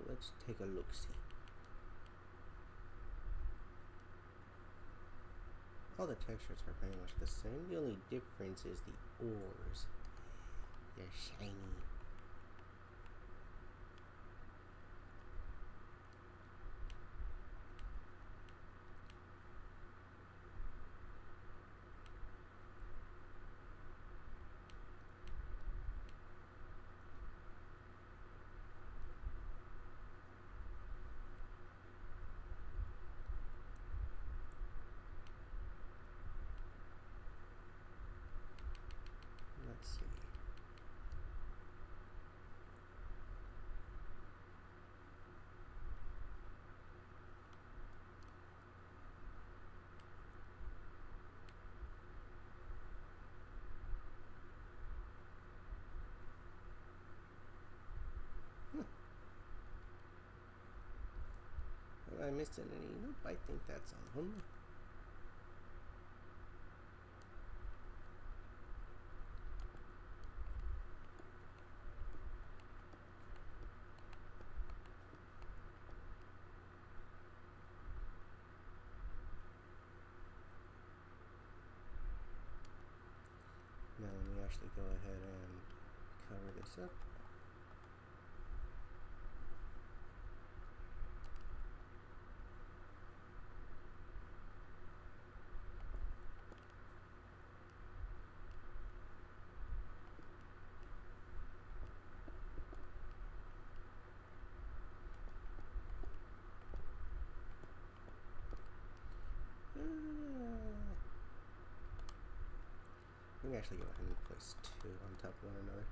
Let's take a look-see. All the textures are pretty much the same. The only difference is the ores. They're shiny. Let's see. Have I missed any? Nope, I think that's all of them. Now let me actually go ahead and cover this up. We can actually go ahead and place two on top of one another.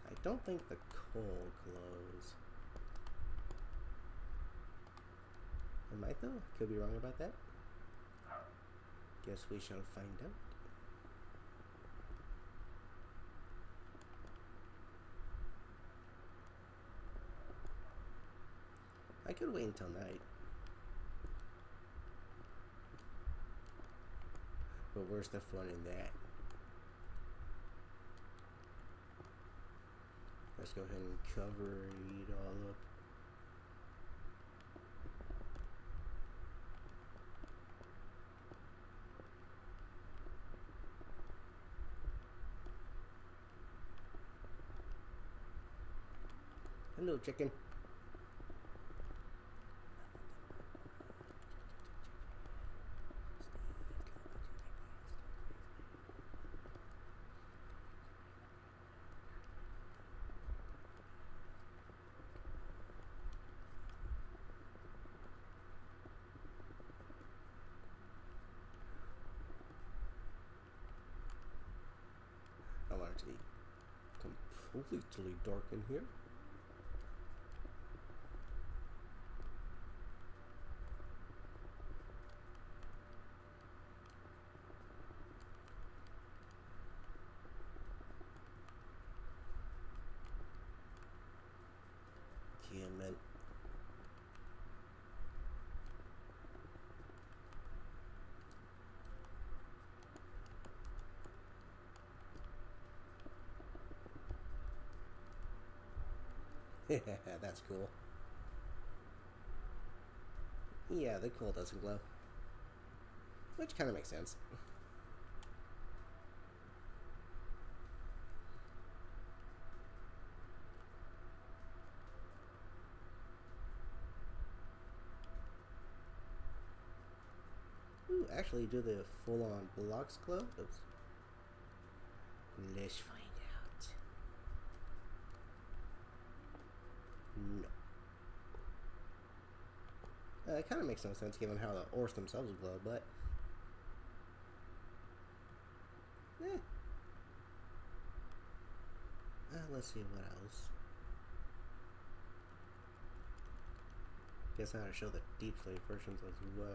I don't think the coal glows. It might though. Could be wrong about that. Guess we shall find out. I could wait until night. But where's the fun in that? Let's go ahead and cover it all up. Hello, chicken. I want it to be completely dark in here. Yeah, man. That's cool. Yeah, the coal doesn't glow. Which kind of makes sense. Ooh, actually do the full-on blocks glow? Oops. Let's find out. No. It kind of makes no sense given how the ores themselves glow, but... let's see what else. Guess I gotta show the deep flame versions as well.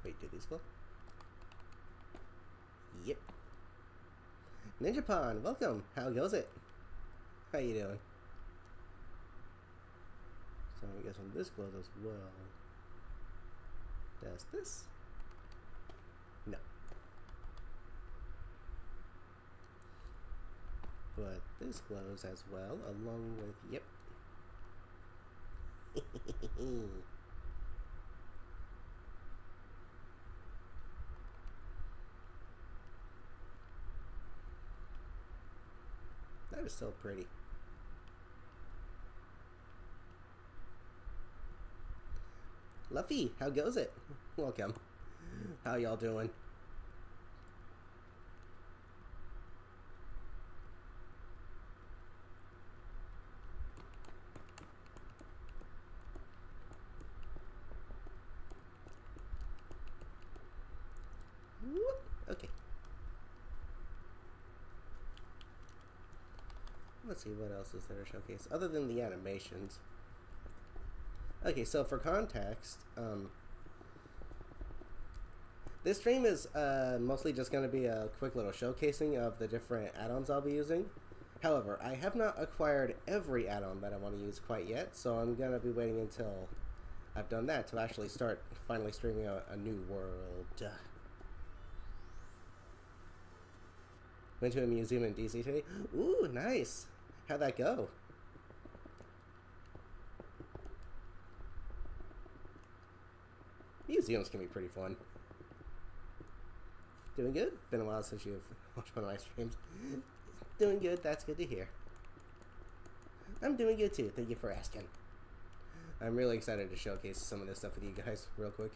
Wait, do these glow? Yep. Ninja Pond, welcome. How goes it? How you doing? So I'm guessing this glows as well. Does this? No. But this glows as well, along with, yep. That is so pretty. Luffy, how goes it? Welcome. How y'all doing? Okay. Let's see what else is there to showcase other than the animations. Okay, so for context, this stream is mostly just going to be a quick little showcasing of the different add-ons I'll be using. However, I have not acquired every add-on that I want to use quite yet, so I'm going to be waiting until I've done that to actually start finally streaming a new world. Went to a museum in DC today. Ooh, nice. How'd that go? Museums can be pretty fun. Doing good? Been a while since you've watched one of my streams. Doing good, that's good to hear. I'm doing good too, thank you for asking. I'm really excited to showcase some of this stuff with you guys real quick.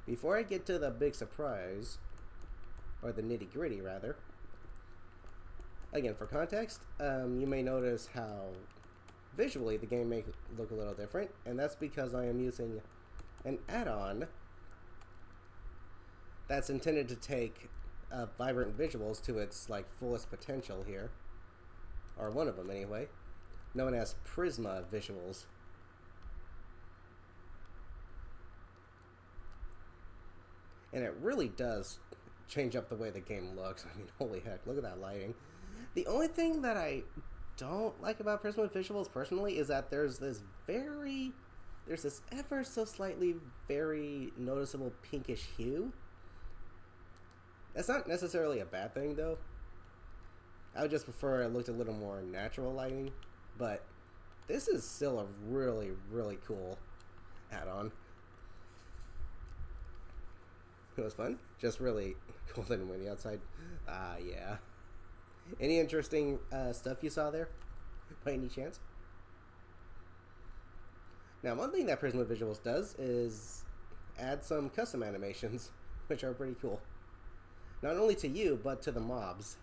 Before I get to the big surprise, or the nitty gritty rather, again for context, you may notice how visually the game may look a little different, and that's because I am using an add-on that's intended to take vibrant visuals to its like fullest potential here, or one of them anyway, known as Prisma Visuals. And it really does change up the way the game looks. I mean, holy heck, look at that lighting. The only thing that I don't like about Prisma Visuals personally is that there's this ever so slightly very noticeable pinkish hue. That's not necessarily a bad thing though. I would just prefer it looked a little more natural lighting, but this is still a really, really cool add-on. It was fun. Just really cold and windy outside. Yeah. Any interesting stuff you saw there, by any chance? Now, one thing that Prisma Visuals does is add some custom animations, which are pretty cool. Not only to you, but to the mobs.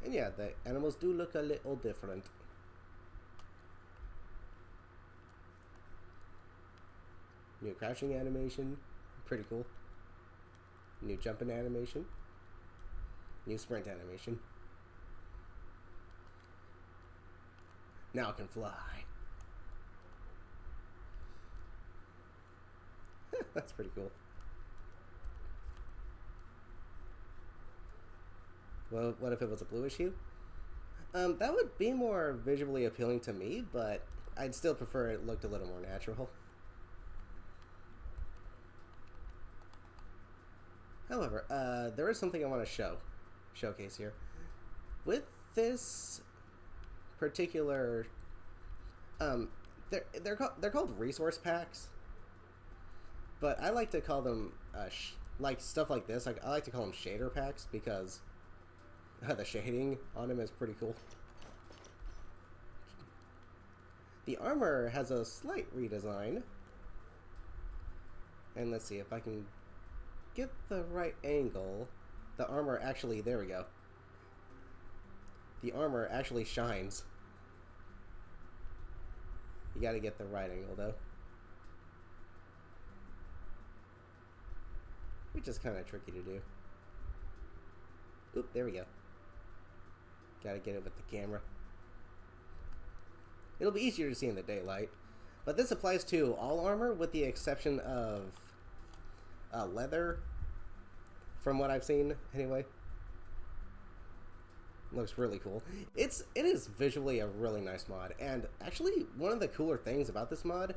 And yeah, the animals do look a little different. New crouching animation, pretty cool. New jumping animation. New sprint animation. Now it can fly. That's pretty cool. Well, what if it was a bluish hue? That would be more visually appealing to me, but I'd still prefer it looked a little more natural. However, there is something I want to showcase here. With this particular, they're called resource packs, but I like to call them like stuff like this. Like I like to call them shader packs because the shading on them is pretty cool. The armor has a slight redesign, and let's see if I can get the right angle. The armor actually, there we go. The armor actually shines. You gotta get the right angle though. Which is kind of tricky to do. Oop, there we go. Gotta get it with the camera. It'll be easier to see in the daylight. But this applies to all armor with the exception of leather, from what I've seen anyway. Looks really cool. It is visually a really nice mod, and actually one of the cooler things about this mod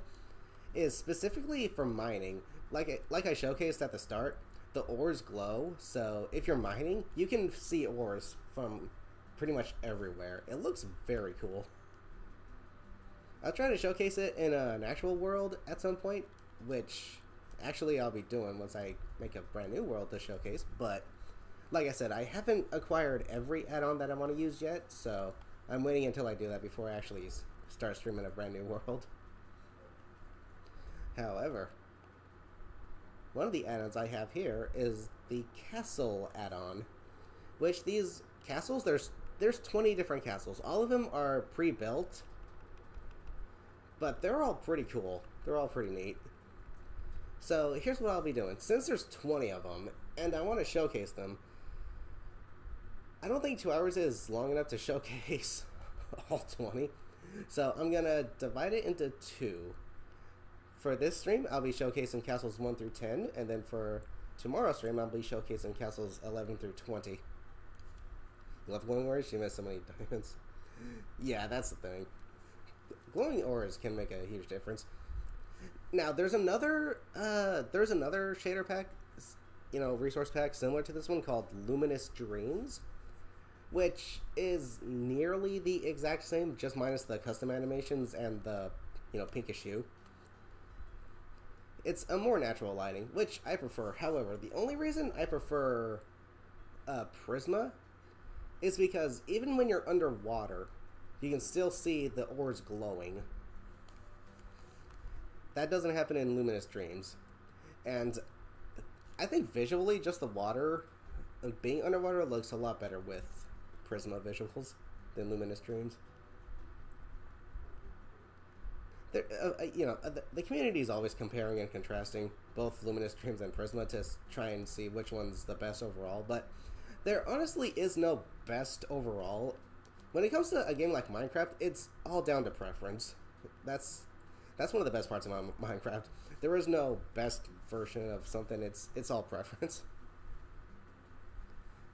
is specifically for mining. Like I showcased at the start, the ores glow, so if you're mining, you can see ores from pretty much everywhere. It looks very cool. I'll try to showcase it in an actual world at some point, which actually I'll be doing once I make a brand new world to showcase, but like I said, I haven't acquired every add-on that I want to use yet, so I'm waiting until I do that before I actually start streaming a brand new world. However, one of the add-ons I have here is the castle add-on, which these castles, there's 20 different castles. All of them are pre-built, but they're all pretty cool. They're all pretty neat. So here's what I'll be doing. Since there's 20 of them, and I want to showcase them, I don't think 2 hours is long enough to showcase all 20. So I'm going to divide it into 2. For this stream, I'll be showcasing castles 1 through 10, and then for tomorrow's stream, I'll be showcasing castles 11 through 20. You love glowing ores? You missed so many diamonds. Yeah, that's the thing. Glowing ores can make a huge difference. Now, there's another shader pack, resource pack similar to this one called Luminous Dreams, which is nearly the exact same, just minus the custom animations and the, pinkish hue. It's a more natural lighting, which I prefer. However, the only reason I prefer Prisma is because even when you're underwater, you can still see the ores glowing. That doesn't happen in Luminous Dreams. And I think visually, just the water, being underwater looks a lot better with Prisma visuals than Luminous Dreams. The community is always comparing and contrasting both Luminous Dreams and Prisma to try and see which one's the best overall, but there honestly is no best overall. When it comes to a game like Minecraft, it's all down to preference. That's one of the best parts of Minecraft. There is no best version of something, it's all preference.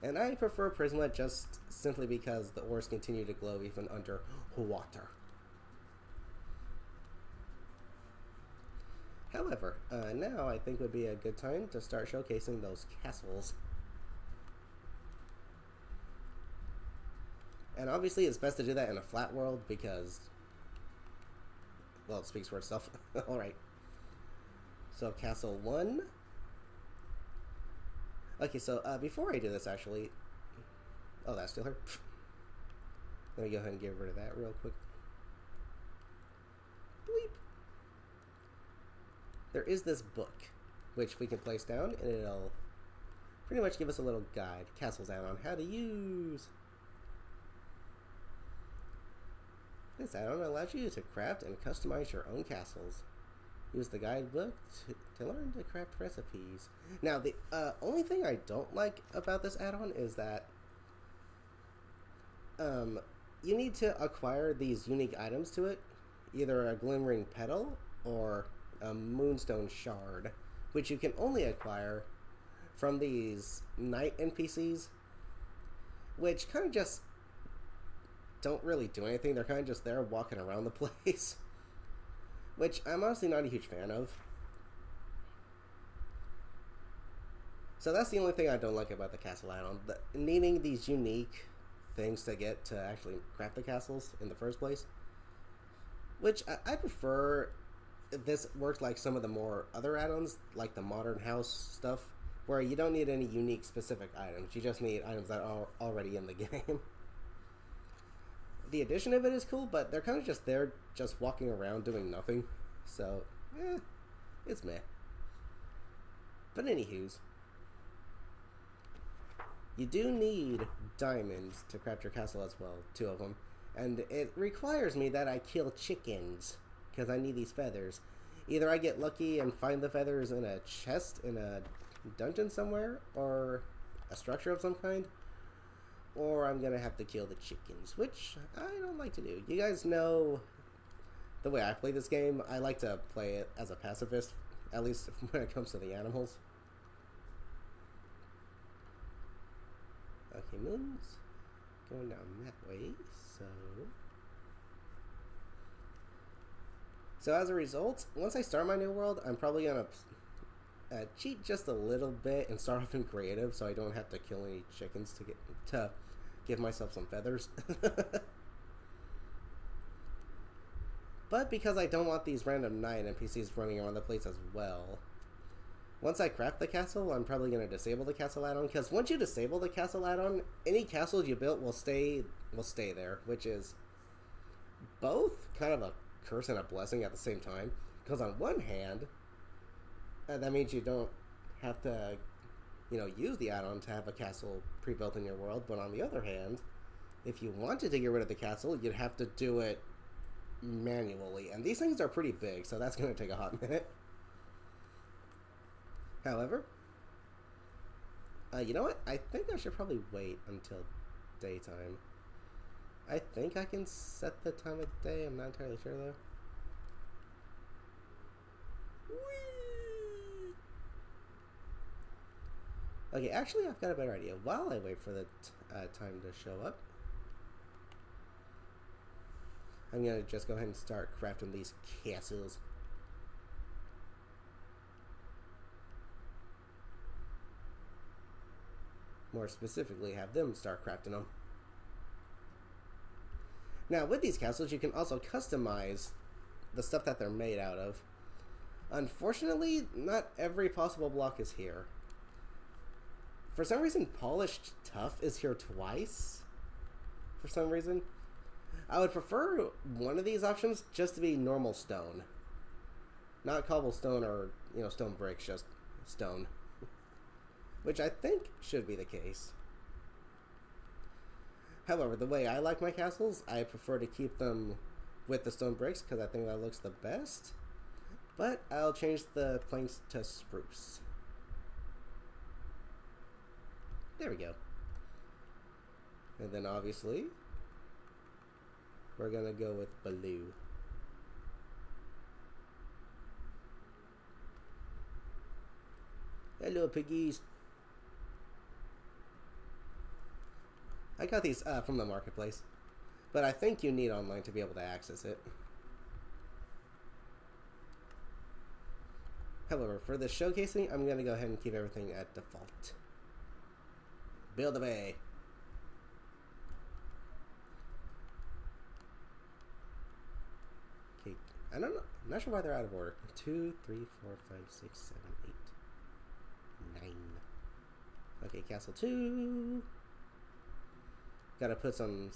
And I prefer Prisma just simply because the ores continue to glow even under water. However, now I think would be a good time to start showcasing those castles. And obviously it's best to do that in a flat world because, well, it speaks for itself. Alright. So, Castle 1. Okay, so before I do this, actually... Oh, that's still her. Let me go ahead and get rid of that real quick. Bleep. There is this book, which we can place down, and it'll pretty much give us a little guide. Castles add-on, how to use. This add-on allows you to craft and customize your own castles. Use the guidebook to learn to craft recipes. Now, the only thing I don't like about this add-on is that you need to acquire these unique items to it, either a glimmering petal or a moonstone shard, which you can only acquire from these night NPCs, which kind of just don't really do anything. They're kind of just there walking around the place, which I'm honestly not a huge fan of. So that's the only thing I don't like about the castle add-on, needing these unique things to get to actually craft the castles in the first place, which I prefer. This works like some of the more other add-ons, like the modern house stuff, where you don't need any unique specific items. You just need items that are already in the game. The addition of it is cool, but they're kind of just there, just walking around doing nothing. So, it's meh. But anywho's, you do need diamonds to craft your castle as well, 2 of them. And it requires me that I kill chickens, because I need these feathers. Either I get lucky and find the feathers in a chest in a dungeon somewhere, or a structure of some kind, or I'm gonna have to kill the chickens, which I don't like to do. You guys know the way I play this game. I like to play it as a pacifist, at least when it comes to the animals. Okay, moons. going down that way, so as a result, once I start my new world, I'm probably gonna cheat just a little bit and start off in creative, so I don't have to kill any chickens to give myself some feathers. But because I don't want these random 9 NPCs running around the place as well, once I craft the castle, I'm probably going to disable the castle add-on, because once you disable the castle add-on, any castle you built will stay there, which is both kind of a curse and a blessing at the same time. Because on one hand, that means you don't have to, use the add-on to have a castle pre-built in your world, but on the other hand, if you wanted to get rid of the castle, you'd have to do it manually, and these things are pretty big, so that's going to take a hot minute. However, you know what? I think I should probably wait until daytime. I think I can set the time of day. I'm not entirely sure, though. Whee! Okay, actually, I've got a better idea. While I wait for the time to show up, I'm going to just go ahead and start crafting these castles. More specifically, have them start crafting them. Now, with these castles, you can also customize the stuff that they're made out of. Unfortunately, not every possible block is here. For some reason, polished tuff is here twice. For some reason. I would prefer one of these options just to be normal stone. Not cobblestone or, stone bricks, just stone. Which I think should be the case. However, the way I like my castles, I prefer to keep them with the stone bricks because I think that looks the best. But I'll change the planks to spruce. There we go. And then obviously, we're gonna go with blue. Hello, piggies. I got these from the marketplace, but I think you need online to be able to access it. However, for the showcasing, I'm going to go ahead and keep everything at default. Build away. Okay, I don't know. I'm not sure why they're out of order. 2, 3, 4, 5, 6, 7, 8, 9. Okay, castle 2. Gotta put some...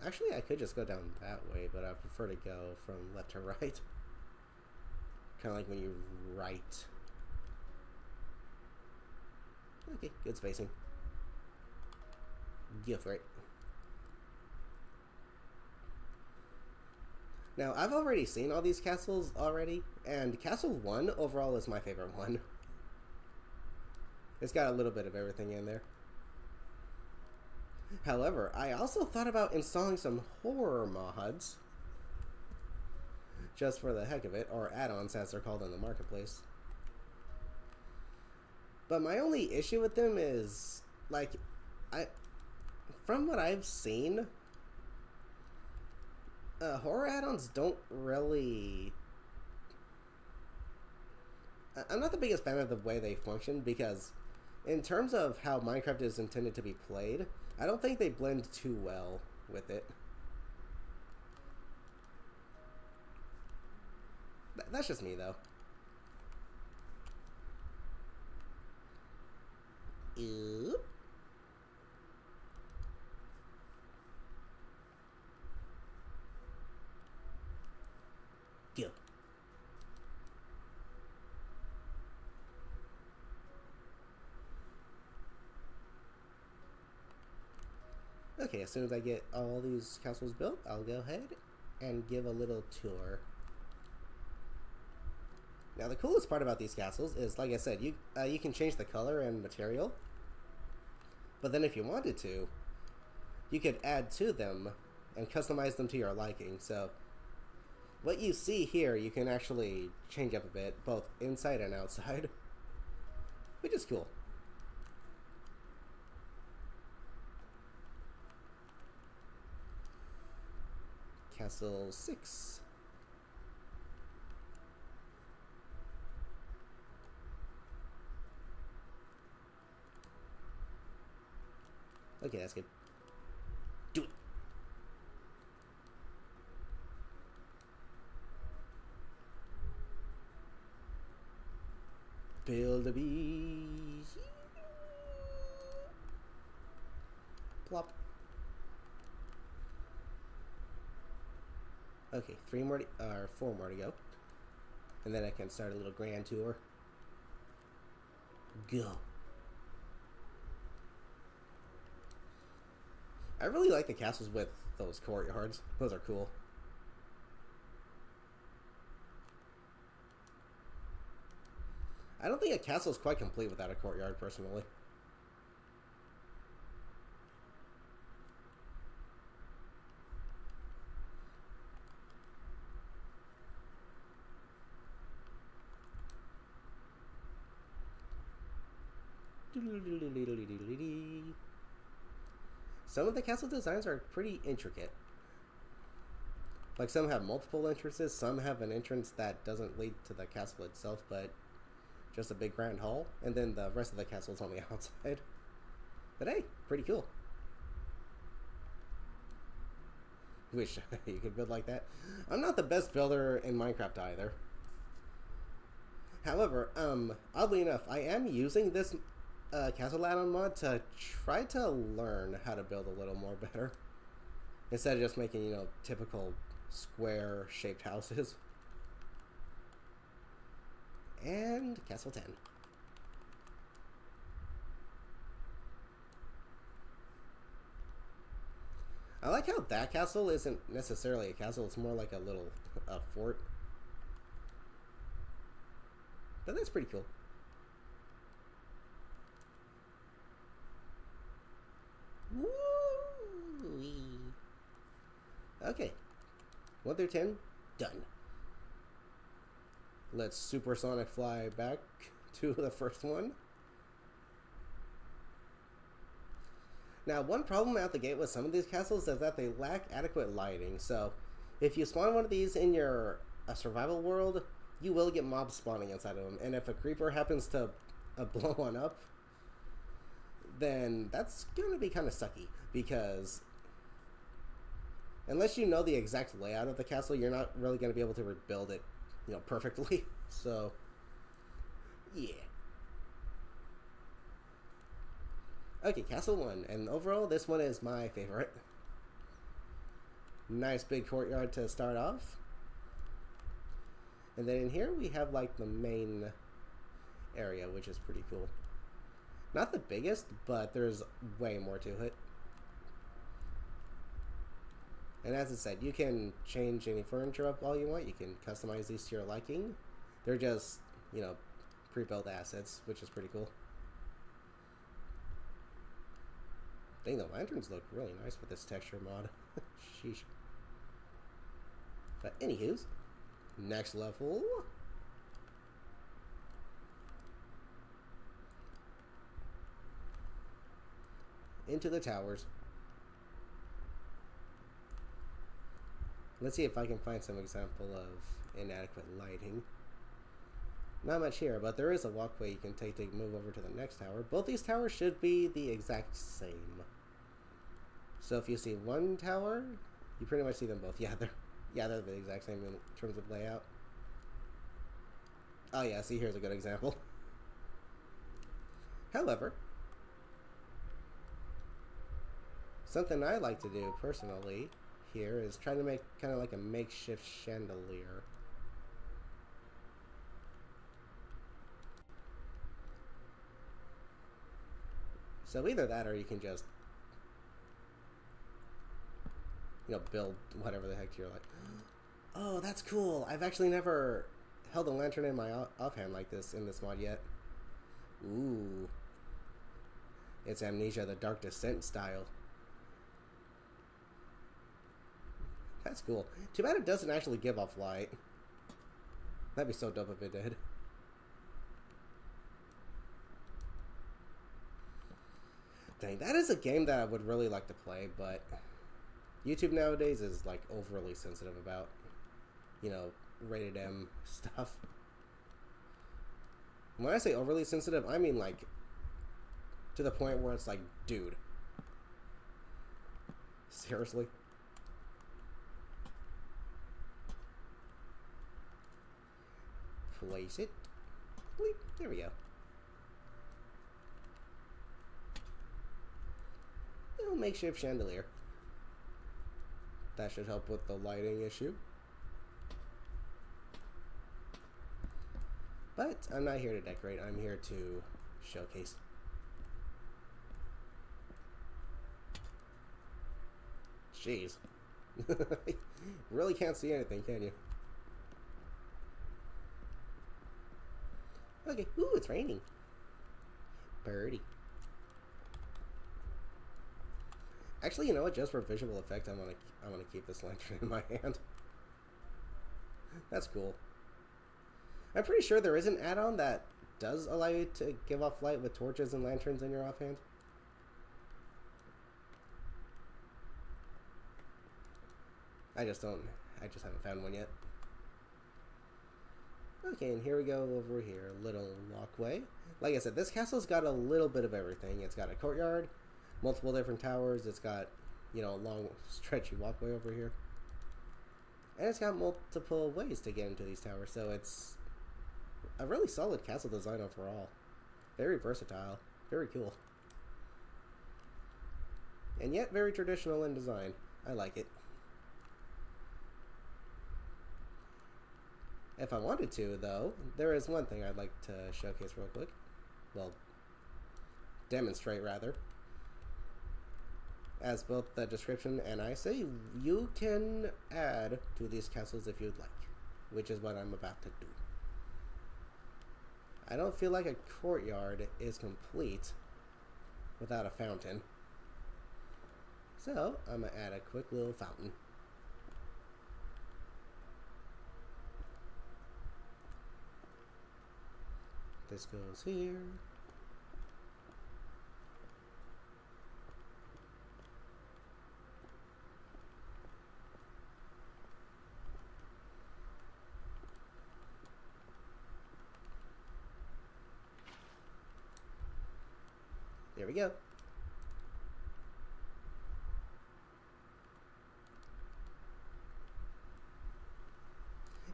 Actually, I could just go down that way, but I prefer to go from left to right. Kind of like when you write. Okay, good spacing. Go for it. Now, I've already seen all these castles already, and Castle 1 overall is my favorite one. It's got a little bit of everything in there. However, I also thought about installing some horror mods, just for the heck of it, or add-ons as they're called in the marketplace. But my only issue with them is, like, from what I've seen, horror add-ons don't really... I'm not the biggest fan of the way they function, because in terms of how Minecraft is intended to be played, I don't think they blend too well with it. That's just me, though. Oop. Go. Okay, as soon as I get all these castles built, I'll go ahead and give a little tour. Now, the coolest part about these castles is, like I said, you can change the color and material. But then if you wanted to, you could add to them and customize them to your liking. So, what you see here, you can actually change up a bit, both inside and outside, which is cool. Castle 6. Okay, that's good. Do it. Build a bees. Plop. Okay, 4 more to go. And then I can start a little grand tour. Go. I really like the castles with those courtyards. Those are cool. I don't think a castle is quite complete without a courtyard, personally. Some of the castle designs are pretty intricate. Like, some have multiple entrances, some have an entrance that doesn't lead to the castle itself, but just a big grand hall, and then the rest of the castle is on the outside. But hey, pretty cool. Wish you could build like that. I'm not the best builder in Minecraft either. However, oddly enough, I am using this castle add-on mod to try to learn how to build a little more better. Instead of just making, typical square-shaped houses. And Castle 10. I like how that castle isn't necessarily a castle, it's more like a little fort. But that's pretty cool. Woo-wee. Okay. 1 through 10, done. Let's supersonic fly back to the first one. Now, one problem out the gate with some of these castles is that they lack adequate lighting. So, if you spawn one of these in your survival world, you will get mobs spawning inside of them. And if a creeper happens to blow one up, then that's going to be kind of sucky. Because unless you know the exact layout of the castle, you're not really going to be able to rebuild it, perfectly. So, yeah. Okay, Castle 1, and overall, this one is my favorite. Nice big courtyard to start off. And then in here, we have, like, the main area, which is pretty cool. Not the biggest, but there's way more to it. And as I said, you can change any furniture up all you want. You can customize these to your liking. They're just, pre-built assets, which is pretty cool. Dang, the lanterns look really nice with this texture mod. Sheesh. But anywho's, next level. Into the towers. Let's see if I can find some example of inadequate lighting. Not much here, but there is a walkway you can take to move over to the next tower. Both these towers should be the exact same. So if you see one tower, you pretty much see them both. Yeah, they're the exact same in terms of layout. Oh yeah, see, here's a good example. However, something I like to do personally here is try to make kind of like a makeshift chandelier. So either that, or you can just, build whatever the heck you're like. Oh, that's cool. I've actually never held a lantern in my offhand like this in this mod yet. Ooh. It's Amnesia, the Dark Descent style. That's cool. Too bad it doesn't actually give off light. That'd be so dope if it did. Dang, that is a game that I would really like to play, but YouTube nowadays is like overly sensitive about, you know, rated M stuff. When I say overly sensitive, I mean like to the point where it's like, dude, seriously? Place it. Bleep. There we go. Little makeshift chandelier. That should help with the lighting issue. But I'm not here to decorate, I'm here to showcase. Jeez. Really can't see anything, can you? Okay, ooh, it's raining. Birdie. Actually, you know what? Just for visual effect, I'm gonna keep this lantern in my hand. That's cool. I'm pretty sure there is an add-on that does allow you to give off light with torches and lanterns in your offhand. I just haven't found one yet. Okay, and here we go over here. Little walkway. Like I said, this castle's got a little bit of everything. It's got a courtyard, multiple different towers. It's got, you know, a long, stretchy walkway over here. And it's got multiple ways to get into these towers, so it's a really solid castle design overall. Very versatile. Very cool. And yet very traditional in design. I like it. If I wanted to, though, there is one thing I'd like to showcase real quick. Well, demonstrate, rather. As both the description and I say, you can add to these castles if you'd like, which is what I'm about to do. I don't feel like a courtyard is complete without a fountain. So, I'm going to add a quick little fountain. This goes here. There we go.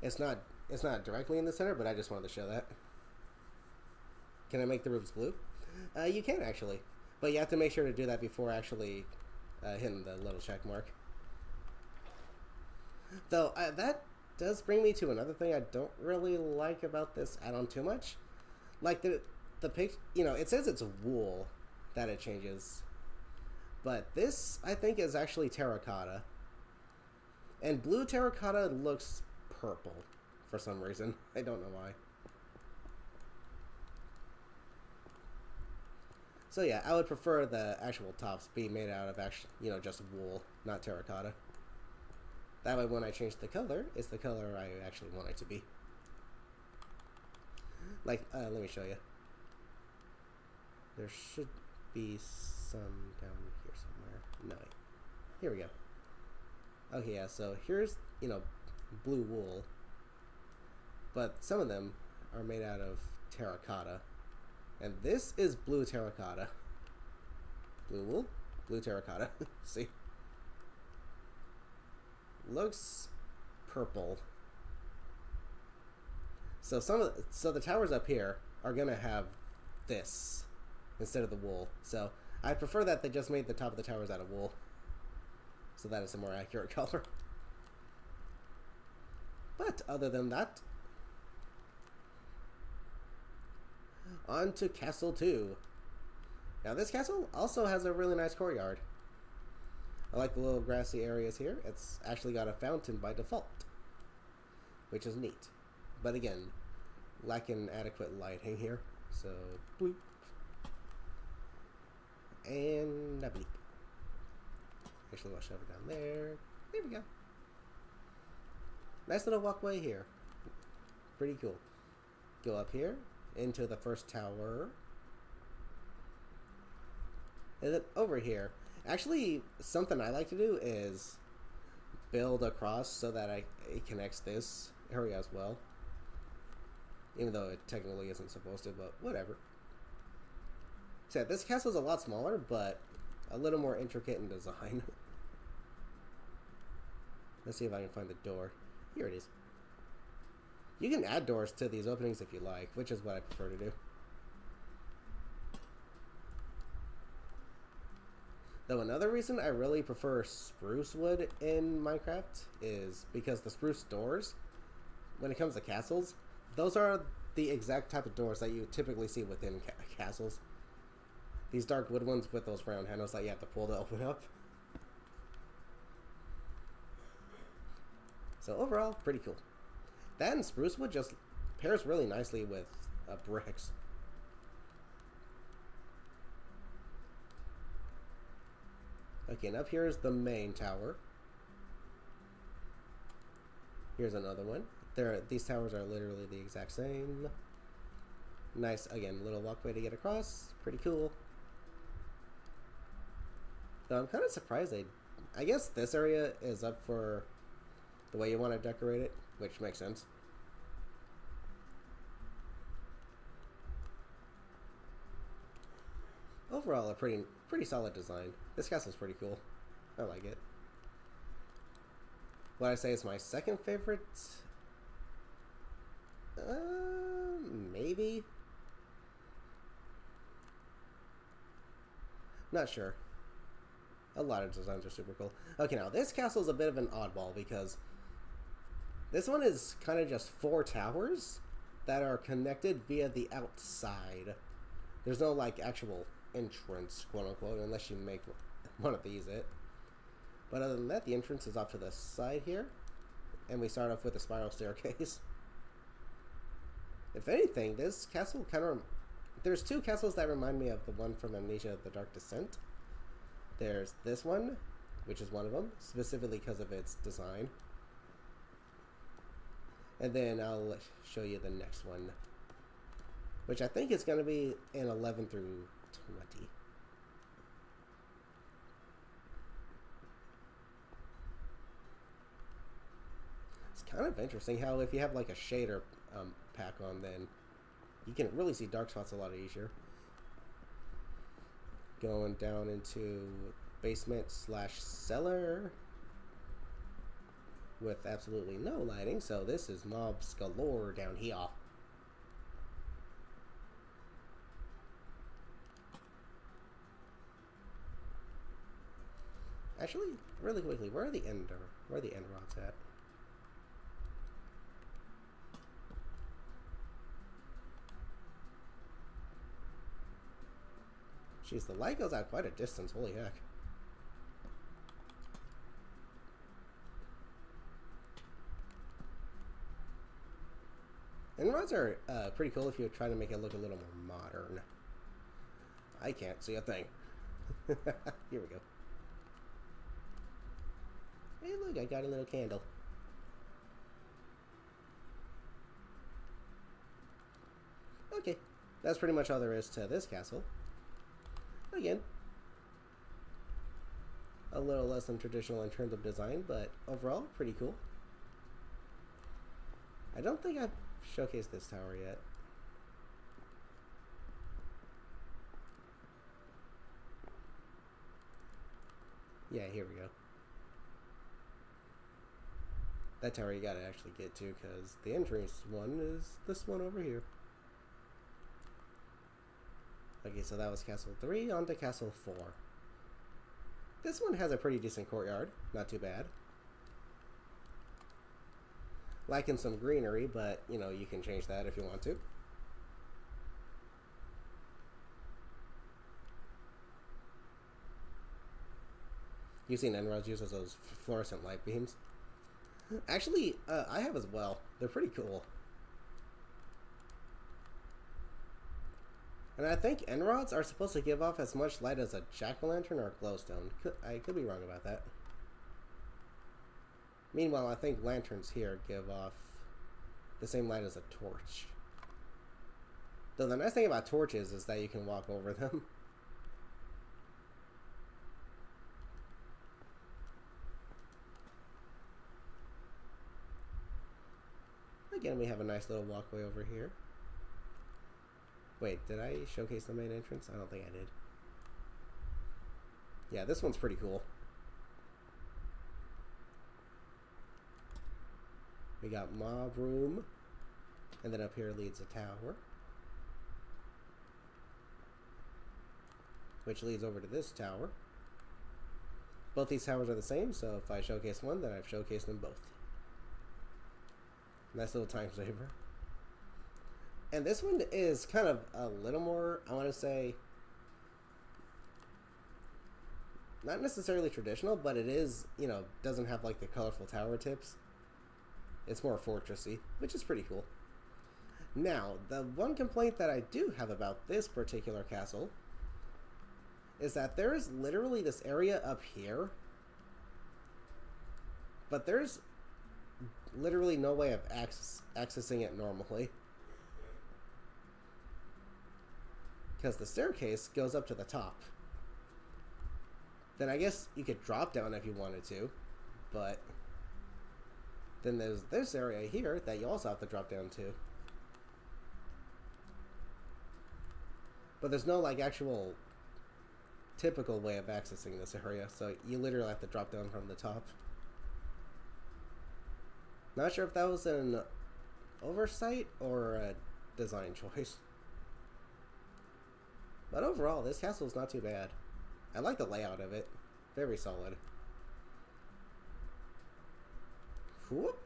It's not directly in the center, but I just wanted to show that. Can I make the roofs blue? You can actually, but you have to make sure to do that before actually hitting the little check mark. Though that does bring me to another thing I don't really like about this add-on too much. Like the pic, you know, it says it's wool that it changes, but this I think is actually terracotta, and blue terracotta looks purple for some reason. I don't know why. So yeah, I would prefer the actual tops be made out of just wool, not terracotta. That way when I change the color, it's the color I actually want it to be. Like, let me show you. There should be some down here somewhere. No, here we go. Okay, yeah, so here's, blue wool. But some of them are made out of terracotta. And this is blue terracotta. Blue wool, blue terracotta. See? Looks purple. So the towers up here are gonna have this instead of the wool. So I prefer that they just made the top of the towers out of wool, so that it's a more accurate color. But other than that, on to Castle 2. Now this castle also has a really nice courtyard. I like the little grassy areas here. It's actually got a fountain by default, which is neat. But again, lacking adequate lighting here. So, bloop. And a bleep. Actually, I'll shove it down there. There we go. Nice little walkway here. Pretty cool. Go up here into the first tower. And then over here. Actually, something I like to do is build across so that it connects this area as well. Even though it technically isn't supposed to, but whatever. So yeah, this castle's a lot smaller, but a little more intricate in design. Let's see if I can find the door. Here it is. You can add doors to these openings if you like, which is what I prefer to do. Though another reason I really prefer spruce wood in Minecraft is because the spruce doors, when it comes to castles, those are the exact type of doors that you typically see within castles. These dark wood ones with those round handles that you have to pull to open up. So overall, pretty cool. That and spruce wood just pairs really nicely with bricks. Okay, and up here is the main tower. Here's another one. These towers are literally the exact same. Nice, again, little walkway to get across. Pretty cool. Though I'm kind of surprised I guess this area is up for the way you want to decorate it, which makes sense. Overall, a pretty solid design. This castle's pretty cool. I like it. Would I say it's my second favorite? Maybe. Not sure. A lot of designs are super cool. Okay, now this castle is a bit of an oddball because this one is kind of just 4 towers that are connected via the outside. There's no like actual entrance, quote unquote, unless you make one of these it. But other than that, the entrance is off to the side here, and we start off with a spiral staircase. If anything, this castle kind of... There's 2 castles that remind me of the one from Amnesia: The Dark Descent. There's this one, which is one of them, specifically because of its design. And then I'll show you the next one, which I think is going to be in 11 through 20. It's kind of interesting how if you have like a shader pack on, then you can really see dark spots a lot easier. Going down into basement / cellar with absolutely no lighting, so this is mobs galore down here. Actually, really quickly, where are the end rods at? Jeez, the light goes out quite a distance, holy heck. End rods are pretty cool if you try to make it look a little more modern. I can't see a thing. Here we go. Hey look, I got a little candle. Okay, that's pretty much all there is to this castle. Again, a little less than traditional in terms of design, but overall, pretty cool. I don't think I've showcased this tower yet. Yeah, here we go. That tower you gotta actually get to, because the entrance one is this one over here. Okay, so that was Castle 3, on to Castle 4. This one has a pretty decent courtyard, not too bad. Lacking some greenery, but, you know, you can change that if you want to. You've seen Enrods use those fluorescent light beams. Actually, I have as well. They're pretty cool. And I think Enrods are supposed to give off as much light as a jack-o'-lantern or a glowstone. I could be wrong about that. Meanwhile, I think lanterns here give off the same light as a torch. Though the nice thing about torches is that you can walk over them. again, we have a nice little walkway over here. Wait, did I showcase the main entrance? I don't think I did. Yeah, this one's pretty cool. We got mob room, and then up here leads a tower, which leads over to this tower. Both these towers are the same, so if I showcase one, then I've showcased them both. Nice little time saver. And this one is kind of a little more, I want to say, not necessarily traditional, but it is, you know, doesn't have like the colorful tower tips. It's more fortressy, which is pretty cool. Now, the one complaint that I do have about this particular castle is that there is literally this area up here, but there's literally no way of accessing it normally, because the staircase goes up to the top. Then I guess you could drop down if you wanted to, but then there's this area here that you also have to drop down to. But there's no like actual typical way of accessing this area, so you literally have to drop down from the top. Not sure if that was an oversight or a design choice. But overall, this castle is not too bad. I like the layout of it. Very solid. Whoop.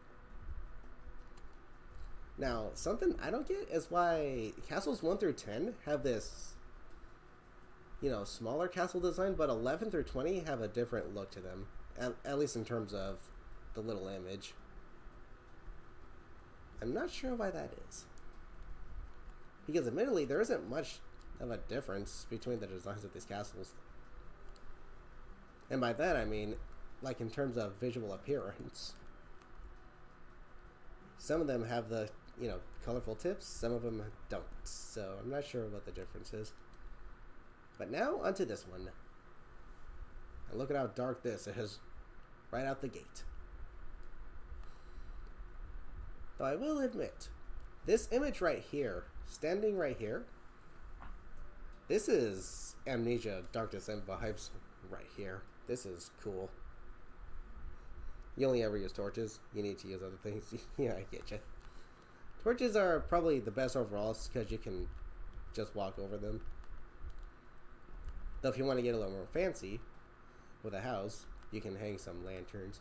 Now, something I don't get is why castles 1 through 10 have this, you know, smaller castle design, but 11 through 20 have a different look to them. At least in terms of the little image. I'm not sure why that is. Because admittedly, there isn't much of a difference between the designs of these castles. And by that I mean, like in terms of visual appearance. Some of them have the, you know, colorful tips, some of them don't. So I'm not sure what the difference is. But now, onto this one. And look at how dark this is right out the gate. Though I will admit, this image right here, standing right here, this is Amnesia Dark Descent vibes right here. This is cool. You only ever use torches. You need to use other things. Yeah, I get you. Torches are probably the best overall because you can just walk over them. Though if you want to get a little more fancy with a house, you can hang some lanterns.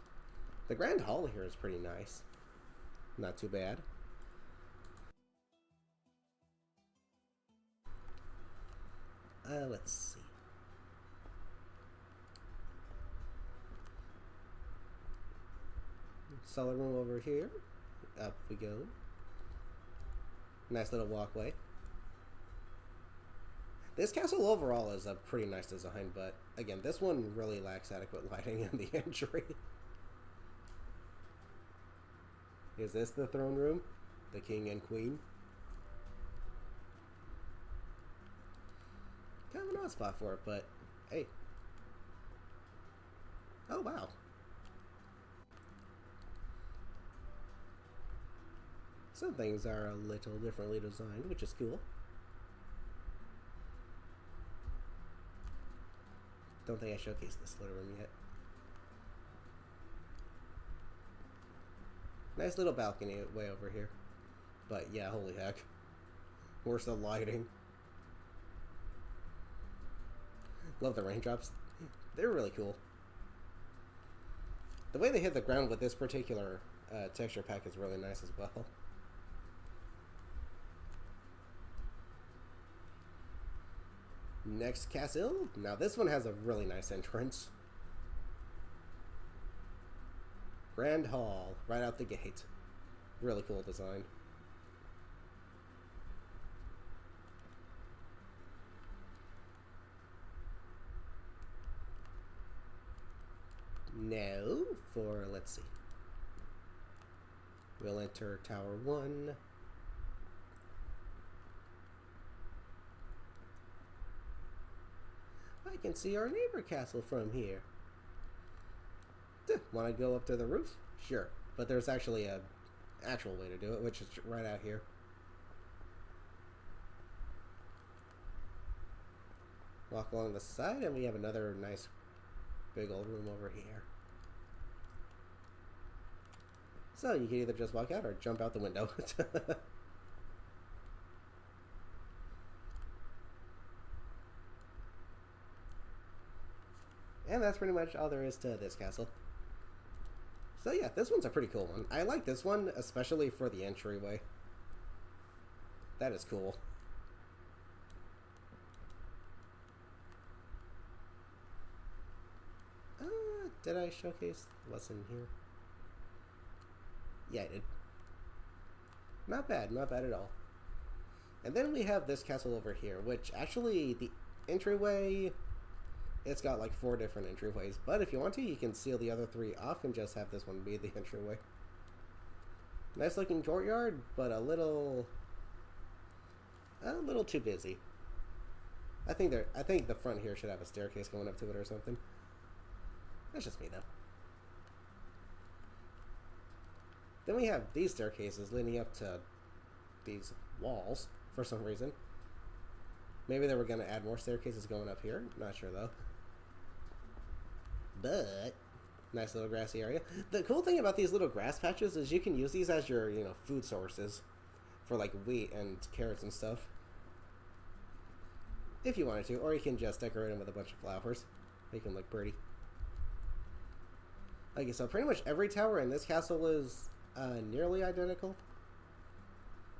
The Grand Hall here is pretty nice. Not too bad. Let's see. Cellar room over here. Up we go. Nice little walkway. This castle overall is a pretty nice design, but again, this one really lacks adequate lighting in the entry. Is this the throne room? The king and queen? Kind of an odd spot for it, but hey. Oh, wow. Some things are a little differently designed, which is cool. Don't think I showcased this little room yet. Nice little balcony way over here. But yeah, holy heck. Where's the lighting? Love the raindrops. They're really cool. The way they hit the ground with this particular texture pack is really nice as well. Next castle. Now this one has a really nice entrance. Grand Hall, right out the gate. Really cool design. Now, let's see. We'll enter Tower 1. I can see our neighbor castle from here. Want to go up to the roof? Sure. But there's actually a actual way to do it, which is right out here. Walk along the side, and we have another nice big old room over here. So you can either just walk out or jump out the window. And that's pretty much all there is to this castle. So yeah, this one's a pretty cool one. I like this one, especially for the entryway. That is cool. Did I showcase what's in here? Yeah, I did. Not bad, not bad at all. And then we have this castle over here, which actually the entryway, it's got like 4 different entryways. But if you want to, you can seal the other 3 off and just have this one be the entryway. Nice looking courtyard, but a little too busy. I think the front here should have a staircase going up to it or something. That's just me, though. Then we have these staircases leading up to these walls for some reason. Maybe they were going to add more staircases going up here. Not sure, though. But nice little grassy area. The cool thing about these little grass patches is you can use these as your, food sources for like wheat and carrots and stuff. If you wanted to, or you can just decorate them with a bunch of flowers. Make them look pretty. Okay, so pretty much every tower in this castle is nearly identical.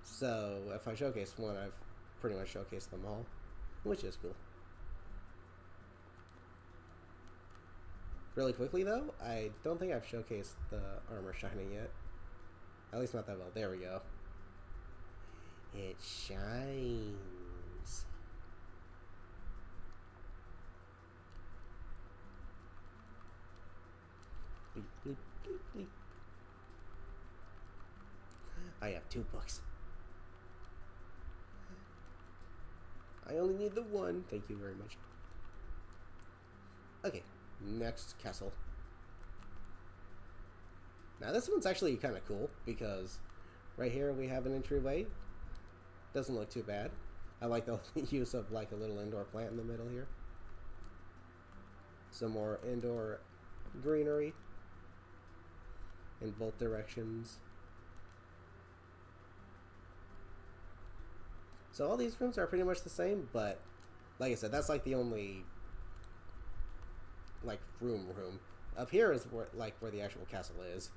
So if I showcase one, I've pretty much showcased them all, which is cool. Really quickly though, I don't think I've showcased the armor shining yet. At least not that well. There we go. It shines. Bleep, bleep, bleep, bleep. I have 2 books. I only need the one. Thank you very much. Okay, next castle. Now this one's actually kind of cool because right here we have an entryway. Doesn't look too bad. I like the use of like a little indoor plant in the middle here. Some more indoor greenery in both directions. So all these rooms are pretty much the same, but like I said, that's like the only like room. Up here is where the actual castle is.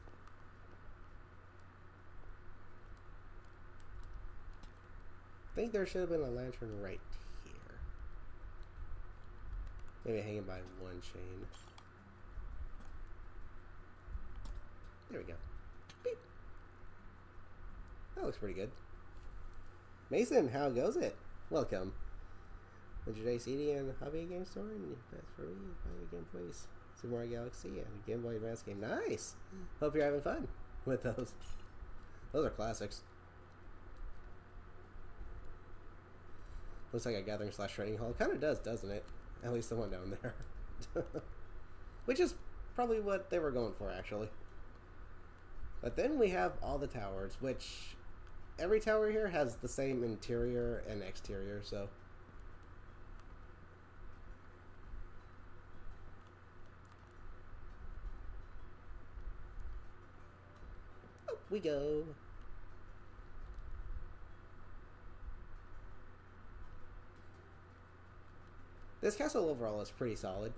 I think there should have been a lantern right here. Maybe hanging by one chain. There we go. Beep. That looks pretty good. Mason, how goes it? Welcome. Legendary CD and Hobby Game Store, and that's for me. Buy a Game Boys, Super Mario Galaxy, and a Game Boy Advance game. Nice! Hope you're having fun with those. Those are classics. Looks like a gathering / training hall. Kind of does, doesn't it? At least the one down there. Which is probably what they were going for, actually. But then we have all the towers, which every tower here has the same interior and exterior, so. Up we go. This castle overall is pretty solid.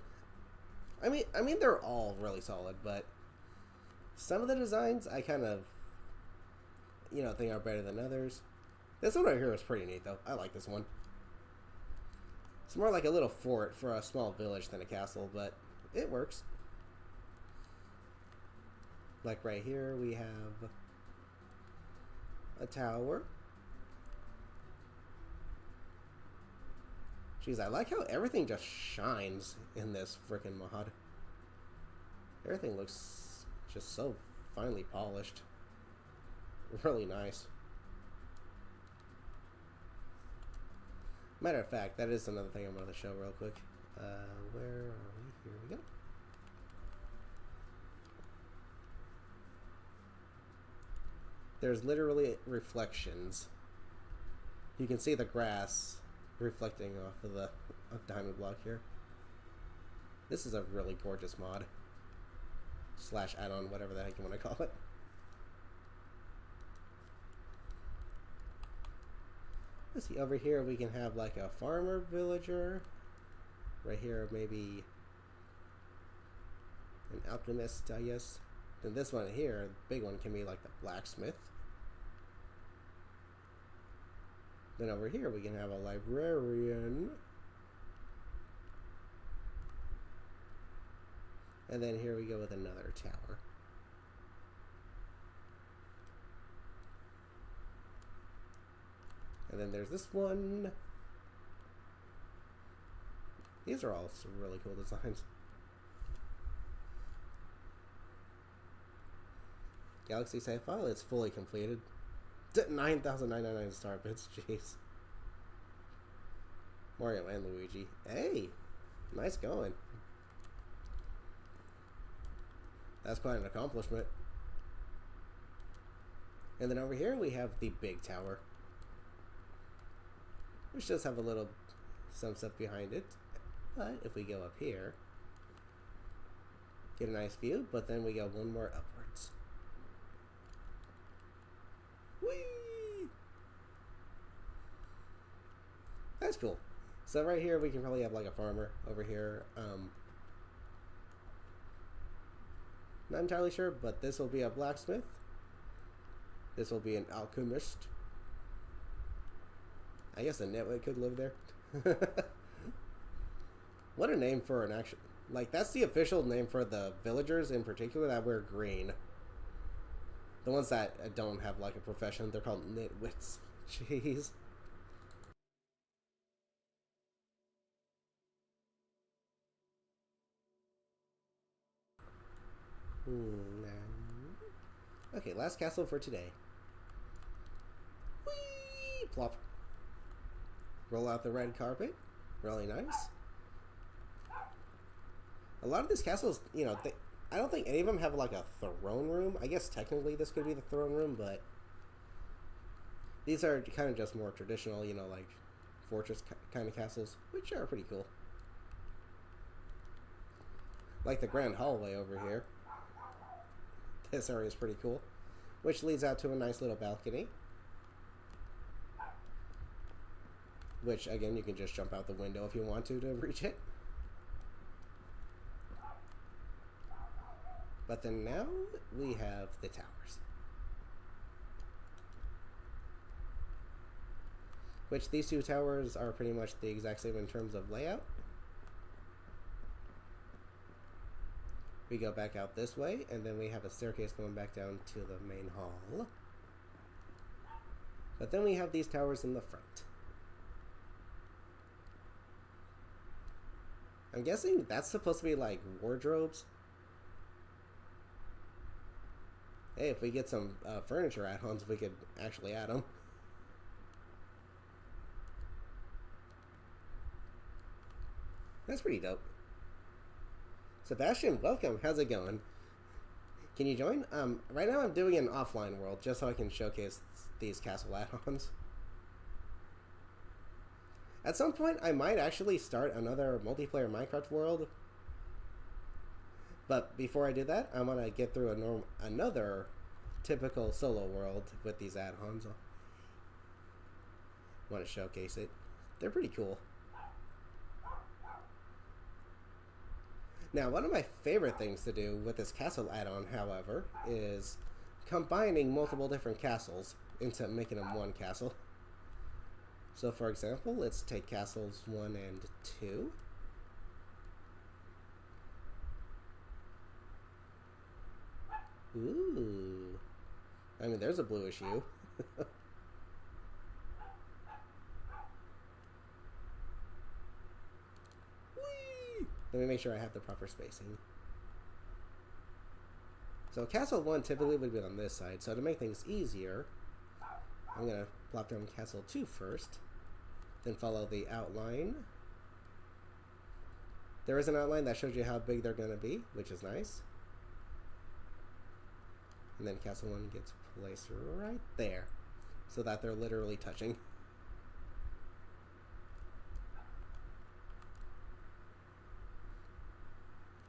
I mean they're all really solid, but some of the designs I kind of, think are better than others. This one right here is pretty neat, though. I like this one. It's more like a little fort for a small village than a castle, but it works. Like right here, we have a tower. Jeez, I like how everything just shines in this frickin' mod. Everything looks just so finely polished. Really nice. Matter of fact, that is another thing I'm going to show real quick. Where are we? Here we go. there's literally reflections. You can see the grass reflecting off of the diamond block here. This is a really gorgeous mod. Slash add-on, whatever the heck you want to call it. Let's see, over here we can have like a farmer villager. Right here, maybe an alchemist, I guess. Then this one here, the big one, can be like the blacksmith. Then over here we can have a librarian. And then here we go with another tower. And then there's this one. These are all some really cool designs. Galaxy save file, it's fully completed. 9,999 star bits, jeez. Mario and Luigi. Hey! Nice going. That's quite an accomplishment. And then over here we have the big tower, which does have a little some stuff behind it. But if we go up here, get a nice view, but then we go one more upwards. Whee! That's cool. So right here we can probably have like a farmer over here. Not entirely sure, but this will be a blacksmith. This will be an alchemist. I guess a nitwit could live there. What a name for an action. Like, that's the official name for the villagers in particular that wear green. The ones that don't have like a profession, they're called nitwits. Jeez. Okay, last castle for today. Whee! Plop. Roll out the red carpet. Really nice. A lot of these castles, you know, I don't think any of them have like a throne room. I guess technically this could be the throne room, but these are kind of just more traditional, you know, like fortress kind of castles, which are pretty cool. Like the grand hallway over here. This area is pretty cool, which leads out to a nice little balcony, which again you can just jump out the window if you want to reach it. But then now we have the towers, which these two towers are pretty much the exact same in terms of layout. We go back out this way, and then we have a staircase going back down to the main hall. But then we have these towers in the front. I'm guessing that's supposed to be like wardrobes. Hey, if we get some furniture add-ons, we could actually add them. That's pretty dope. Sebastian, welcome. How's it going? Can you join? Right now I'm doing an offline world just so I can showcase these castle add-ons. At some point, I might actually start another multiplayer Minecraft world. But before I do that, I want to get through another typical solo world with these add-ons. I want to showcase it. They're pretty cool. Now, one of my favorite things to do with this castle add-on, however, is combining multiple different castles into making them one castle. So, for example, let's take castles 1 and 2. Ooh. I mean, there's a bluish hue. Let me make sure I have the proper spacing. So Castle 1 typically would be on this side, so to make things easier, I'm going to plop down Castle 2 first, then follow the outline. There is an outline that shows you how big they're going to be, which is nice. And then castle 1 gets placed right there, so that they're literally touching.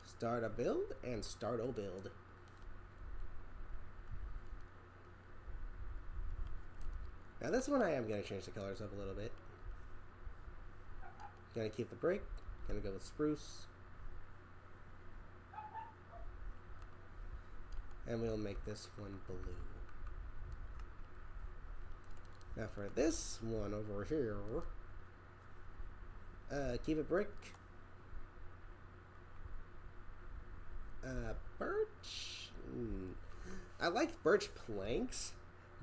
Start a build and start a build. Now this one I am going to change the colors up a little bit. Gonna keep the brick. Gonna go with spruce. And we'll make this one blue. Now for this one over here, keep it brick. Birch. I like birch planks,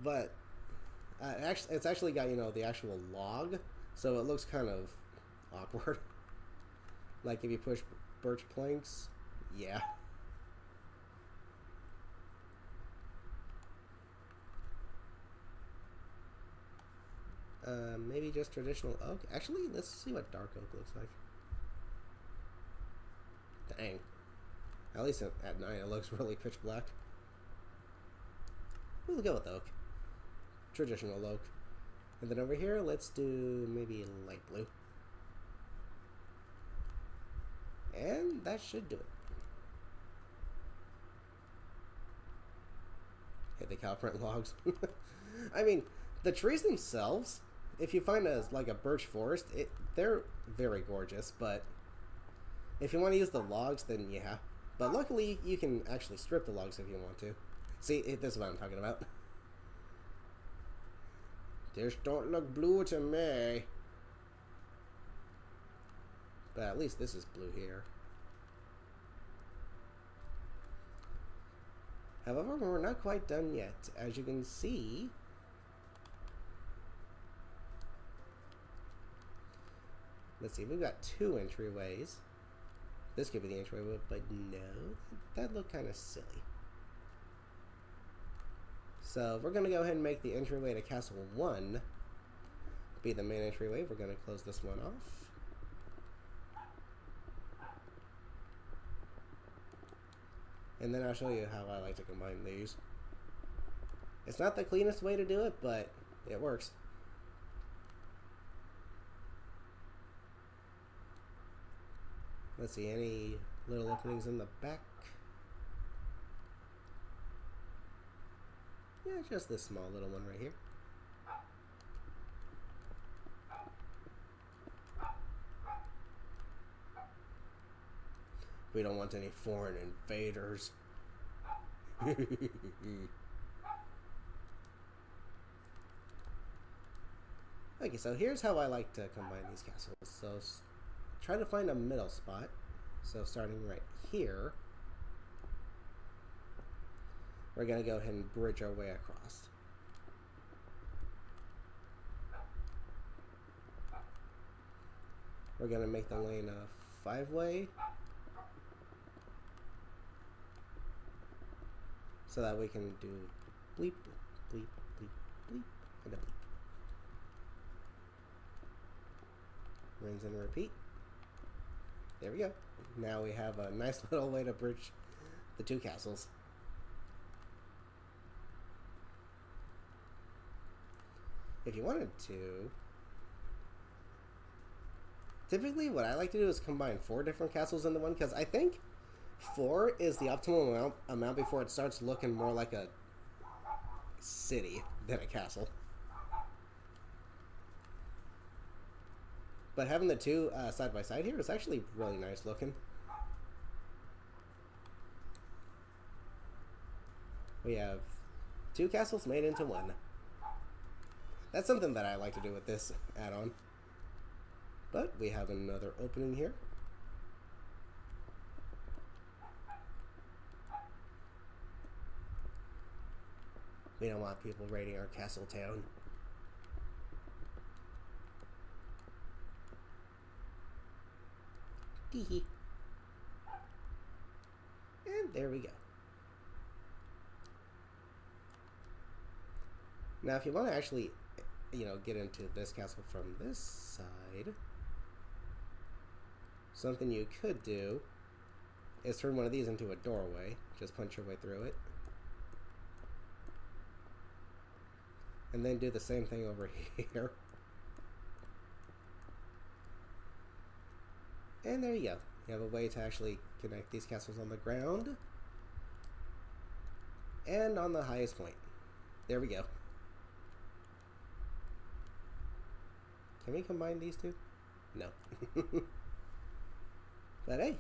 but it's actually got, you know, the actual log, so it looks kind of awkward. Like if you push birch planks, yeah. Maybe just traditional oak. Actually, let's see what dark oak looks like. Dang. At least at night it looks really pitch black. We'll go with oak. Traditional oak. And then over here, let's do maybe light blue. And that should do it. Hit the cow print logs. I mean, the trees themselves, if you find like a birch forest, they're very gorgeous, but if you want to use the logs, then yeah. But luckily, you can actually strip the logs if you want to. See, this is what I'm talking about. This don't look blue to me. But at least this is blue here. However, we're not quite done yet. As you can see, let's see, we've got 2 entryways. This could be the entryway, but no, that looked kind of silly. So we're going to go ahead and make the entryway to Castle 1 be the main entryway. We're going to close this one off. And then I'll show you how I like to combine these. It's not the cleanest way to do it, but it works. Let's see, any little openings in the back? Yeah, just this small little one right here. We don't want any foreign invaders. Okay, so here's how I like to combine these castles. So try to find a middle spot. So starting right here, we're going to go ahead and bridge our way across. We're going to make the lane a 5-way. So that we can do bleep, bleep, bleep, bleep, and a bleep. Rinse and repeat. There we go. Now we have a nice little way to bridge the 2 castles. If you wanted to, typically what I like to do is combine 4 different castles into one, because I think 4 is the optimal amount before it starts looking more like a city than a castle. But having the 2 side by side here is actually really nice looking. We have 2 castles made into 1. That's something that I like to do with this add-on. But we have another opening here. We don't want people raiding our castle town. Teehee. And there we go. Now if you want to actually, you know, get into this castle from this side, something you could do is turn one of these into a doorway. Just punch your way through it. And then do the same thing over here. And there you go. You have a way to actually connect these castles on the ground. And on the highest point. There we go. Can we combine these two? No. But hey,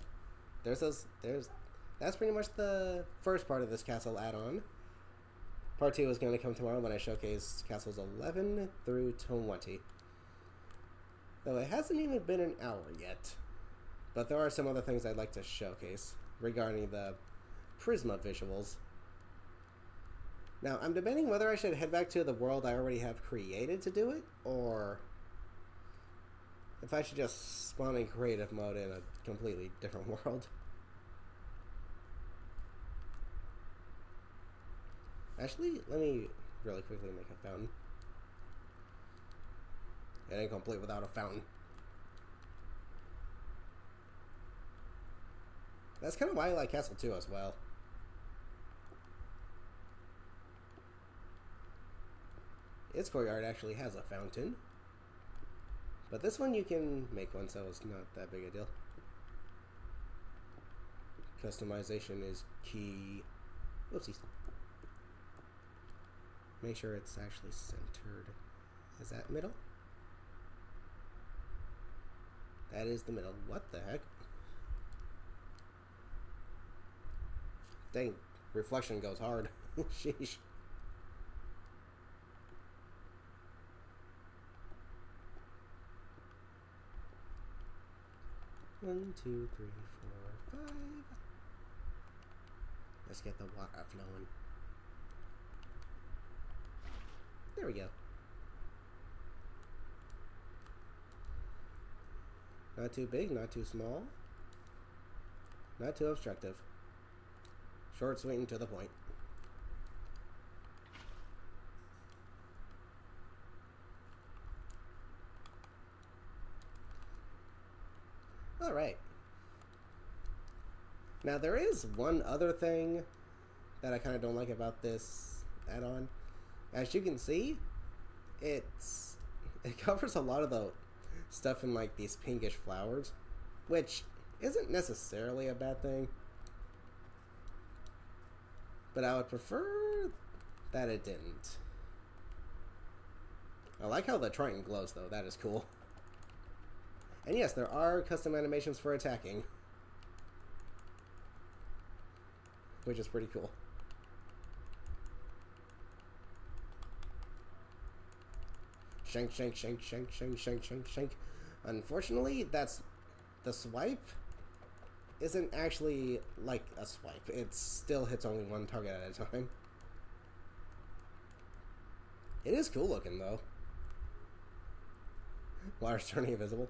that's pretty much the first part of this castle add-on. Part 2 is going to come tomorrow when I showcase castles 11 through 20. Though it hasn't even been an hour yet. But there are some other things I'd like to showcase regarding the Prisma visuals. Now, I'm debating whether I should head back to the world I already have created to do it, or if I should just spawn in creative mode in a completely different world. Actually, let me really quickly make a fountain. It ain't complete without a fountain. That's kind of why I like Castle 2 as well. Its courtyard actually has a fountain. But this one you can make one, so it's not that big a deal. Customization is key. Whoopsies. Make sure it's actually centered. Is that middle? That is the middle. What the heck? Dang, reflection goes hard. Sheesh. One, two, three, four, 5. Let's get the water flowing. There we go. Not too big, not too small. Not too obstructive. Short, sweet, and to the point. Alright. Now there is one other thing that I kind of don't like about this add-on. As you can see, it covers a lot of the stuff in like these pinkish flowers, which isn't necessarily a bad thing. But I would prefer that it didn't. I like how the Triton glows though, that is cool. And yes, there are custom animations for attacking, which is pretty cool. Shank, shank, shank, shank, shank, shank, shank, shank. Unfortunately, the swipe isn't actually like a swipe. It still hits only one target at a time. It is cool looking though. Water's turning invisible.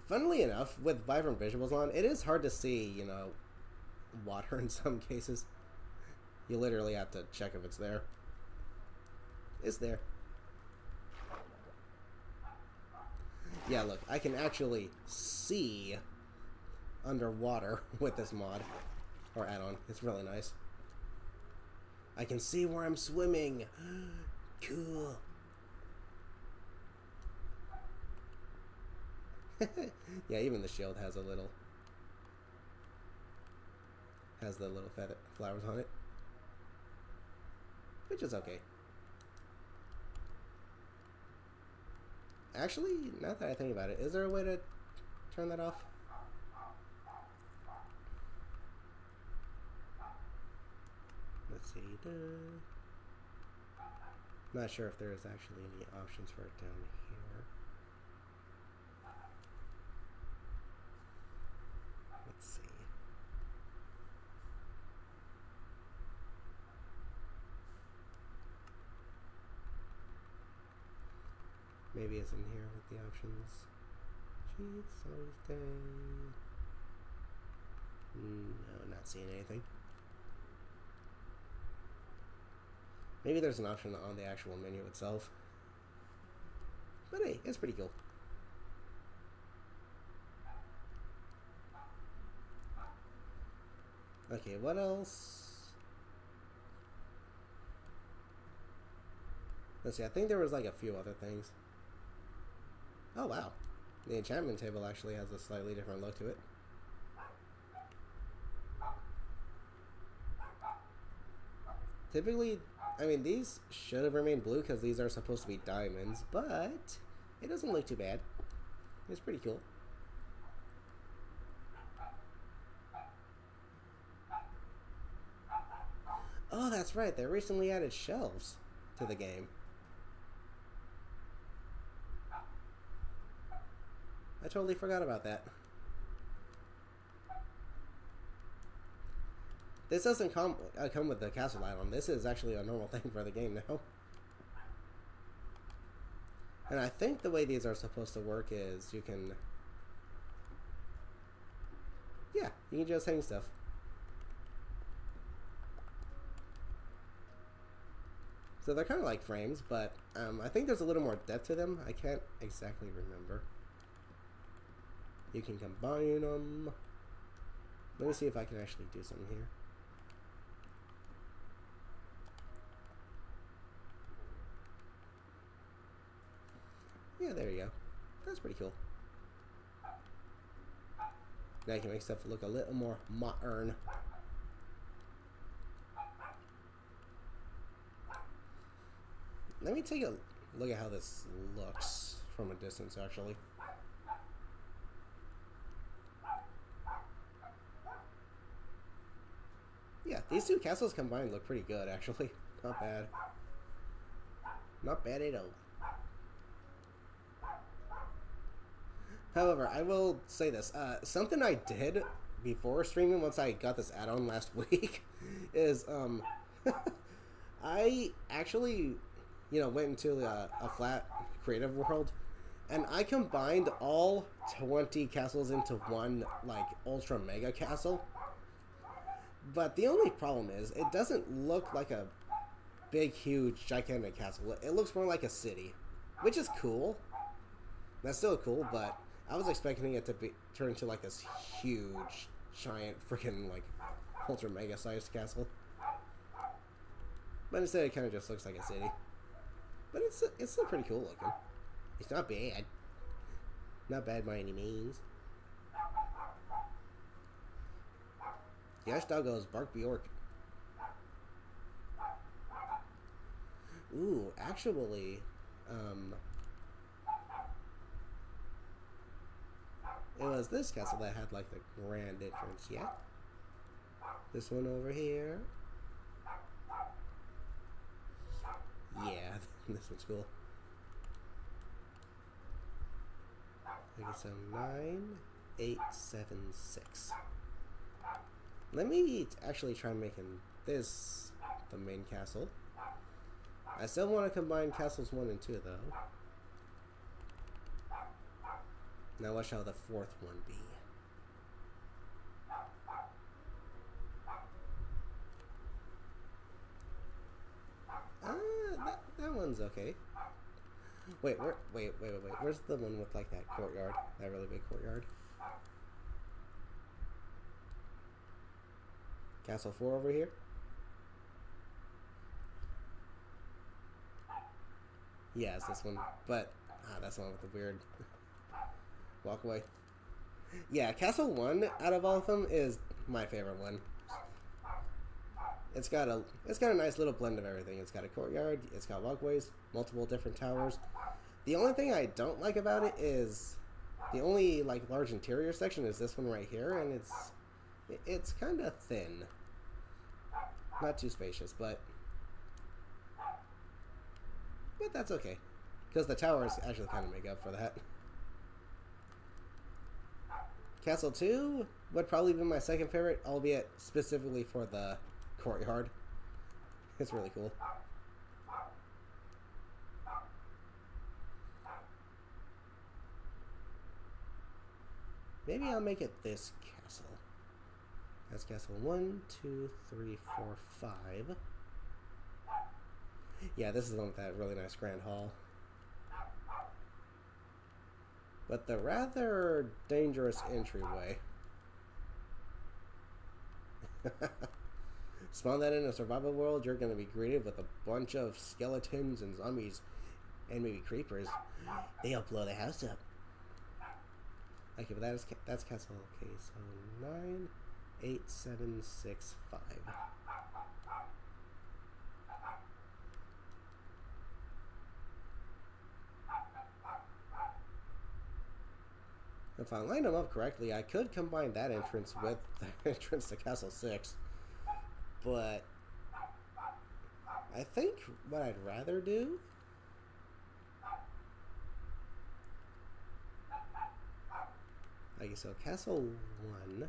Funnily enough, with vibrant visuals on, it is hard to see, you know, water in some cases. You literally have to check if it's there. It's there. Yeah, look, I can actually see underwater with this mod or add-on. It's really nice. I can see where I'm swimming. Cool. Yeah, even the shield has a little, has the little feather flowers on it, which is okay. Actually, now that I think about it, is there a way to turn that off? Let's see. Not sure if there is actually any options for it down here. Let's see. Maybe it's in here with the options. Cheats, always day. No, not seeing anything. Maybe there's an option on the actual menu itself. But hey, it's pretty cool. Okay, what else? Let's see, I think there was like a few other things. Oh wow. The enchantment table actually has a slightly different look to it. Typically, I mean, these should have remained blue because these are supposed to be diamonds, but it doesn't look too bad. It's pretty cool. Oh, that's right. They recently added shelves to the game. I totally forgot about that. This doesn't come with the castle add-on. This is actually a normal thing for the game now. And I think the way these are supposed to work is you can... Yeah, you can just hang stuff. So they're kind of like frames, but I think there's a little more depth to them. I can't exactly remember. You can combine them. Let me see if I can actually do something here. Yeah, there you go. That's pretty cool. Now you can make stuff look a little more modern. Let me take a look at how this looks from a distance, actually. Yeah, these two castles combined look pretty good, actually. Not bad. Not bad at all. However, I will say this. Something I did before streaming, once I got this add-on last week, is, I actually, went into a flat creative world, and I combined all 20 castles into one, like, ultra mega castle. But the only problem is, it doesn't look like a big, huge, gigantic castle. It looks more like a city, which is cool. That's still cool, but I was expecting it to turn into like this huge, giant, freaking like ultra mega sized castle. But instead, it kind of just looks like a city. But it's still pretty cool looking. It's not bad. Not bad by any means. Yes, doggos, bark Bjork. Ooh, actually, it was this castle that had like the grand entrance, yeah? This one over here. Yeah, this one's cool. Okay, so 9876. Let me actually try making this the main castle. I still want to combine castles 1 and 2 though. Now what shall the 4th one be? That one's okay. Wait, wait. Where's the one with like that courtyard? That really big courtyard? Castle 4 over here? Yeah, it's this one. But, that's the one with the weird walkway. Yeah, Castle 1 out of all of them is my favorite one. It's got a nice little blend of everything. It's got a courtyard, it's got walkways, multiple different towers. The only thing I don't like about it is the only like large interior section is this one right here, and it's kind of thin. Not too spacious, but that's okay, because the towers actually kind of make up for that. Castle 2 would probably be my second favorite, albeit specifically for the courtyard. It's really cool. Maybe I'll make it this castle. That's castle 1, 2, 3, 4, 5. Yeah, this is the one with that really nice grand hall. But the rather dangerous entryway. Spawn that in a survival world, you're going to be greeted with a bunch of skeletons and zombies and maybe creepers. They'll blow the house up. Okay, but that's castle. Okay, so 98765. If I line them up correctly, I could combine that entrance with the entrance to Castle 6. But I think what I'd rather do okay, so Castle 1.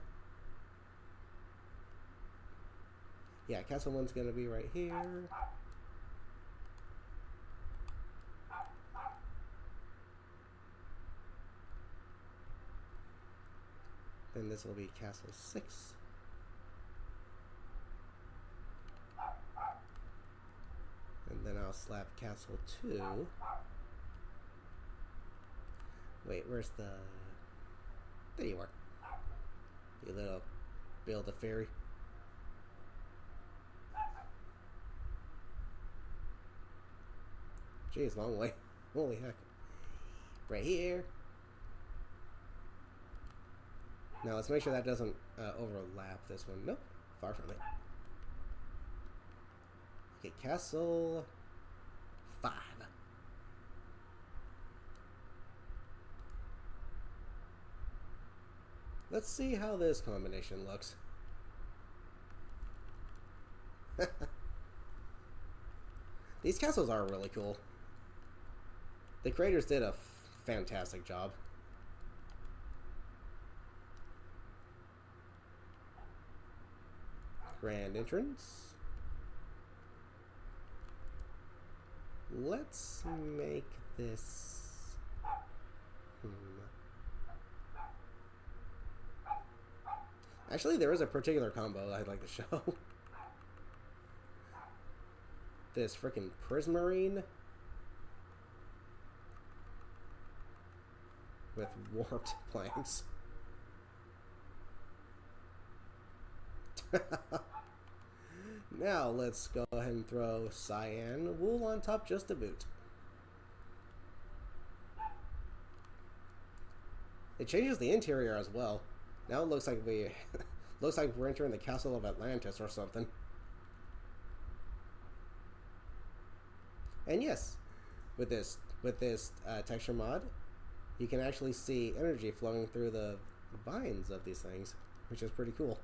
Yeah, Castle 1's gonna be right here. Then this will be Castle 6. And then I'll slap Castle 2. Wait, where's the... There you are. You little Build-A-Fairy. Jeez, long way. Holy heck. Right here. Now let's make sure that doesn't overlap this one. Nope, far from it. Okay, Castle 5. Let's see how this combination looks. These castles are really cool. The creators did a fantastic job. Grand entrance. Let's make this... Actually, there is a particular combo I'd like to show. This freaking Prismarine with warped planks. Now let's go ahead and throw cyan wool on top just to boot. It changes the interior as well. Now it looks like we're entering the Castle of Atlantis or something. And yes, with this texture mod, you can actually see energy flowing through the vines of these things, which is pretty cool.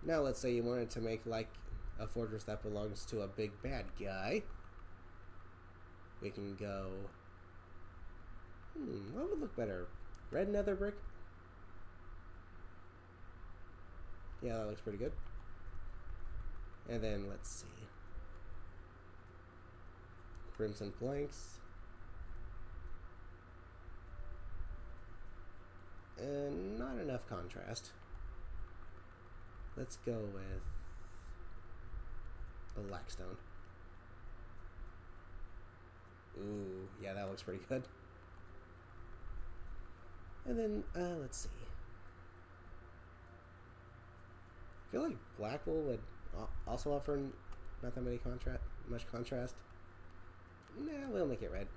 Now let's say you wanted to make like a fortress that belongs to a big bad guy. We can go... what would look better? Red nether brick? Yeah, that looks pretty good. And then let's see. Crimson planks. And not enough contrast. Let's go with the blackstone. Ooh, yeah, that looks pretty good. And then, let's see. I feel like black wool would also offer not that much contrast. Nah, we'll make it red.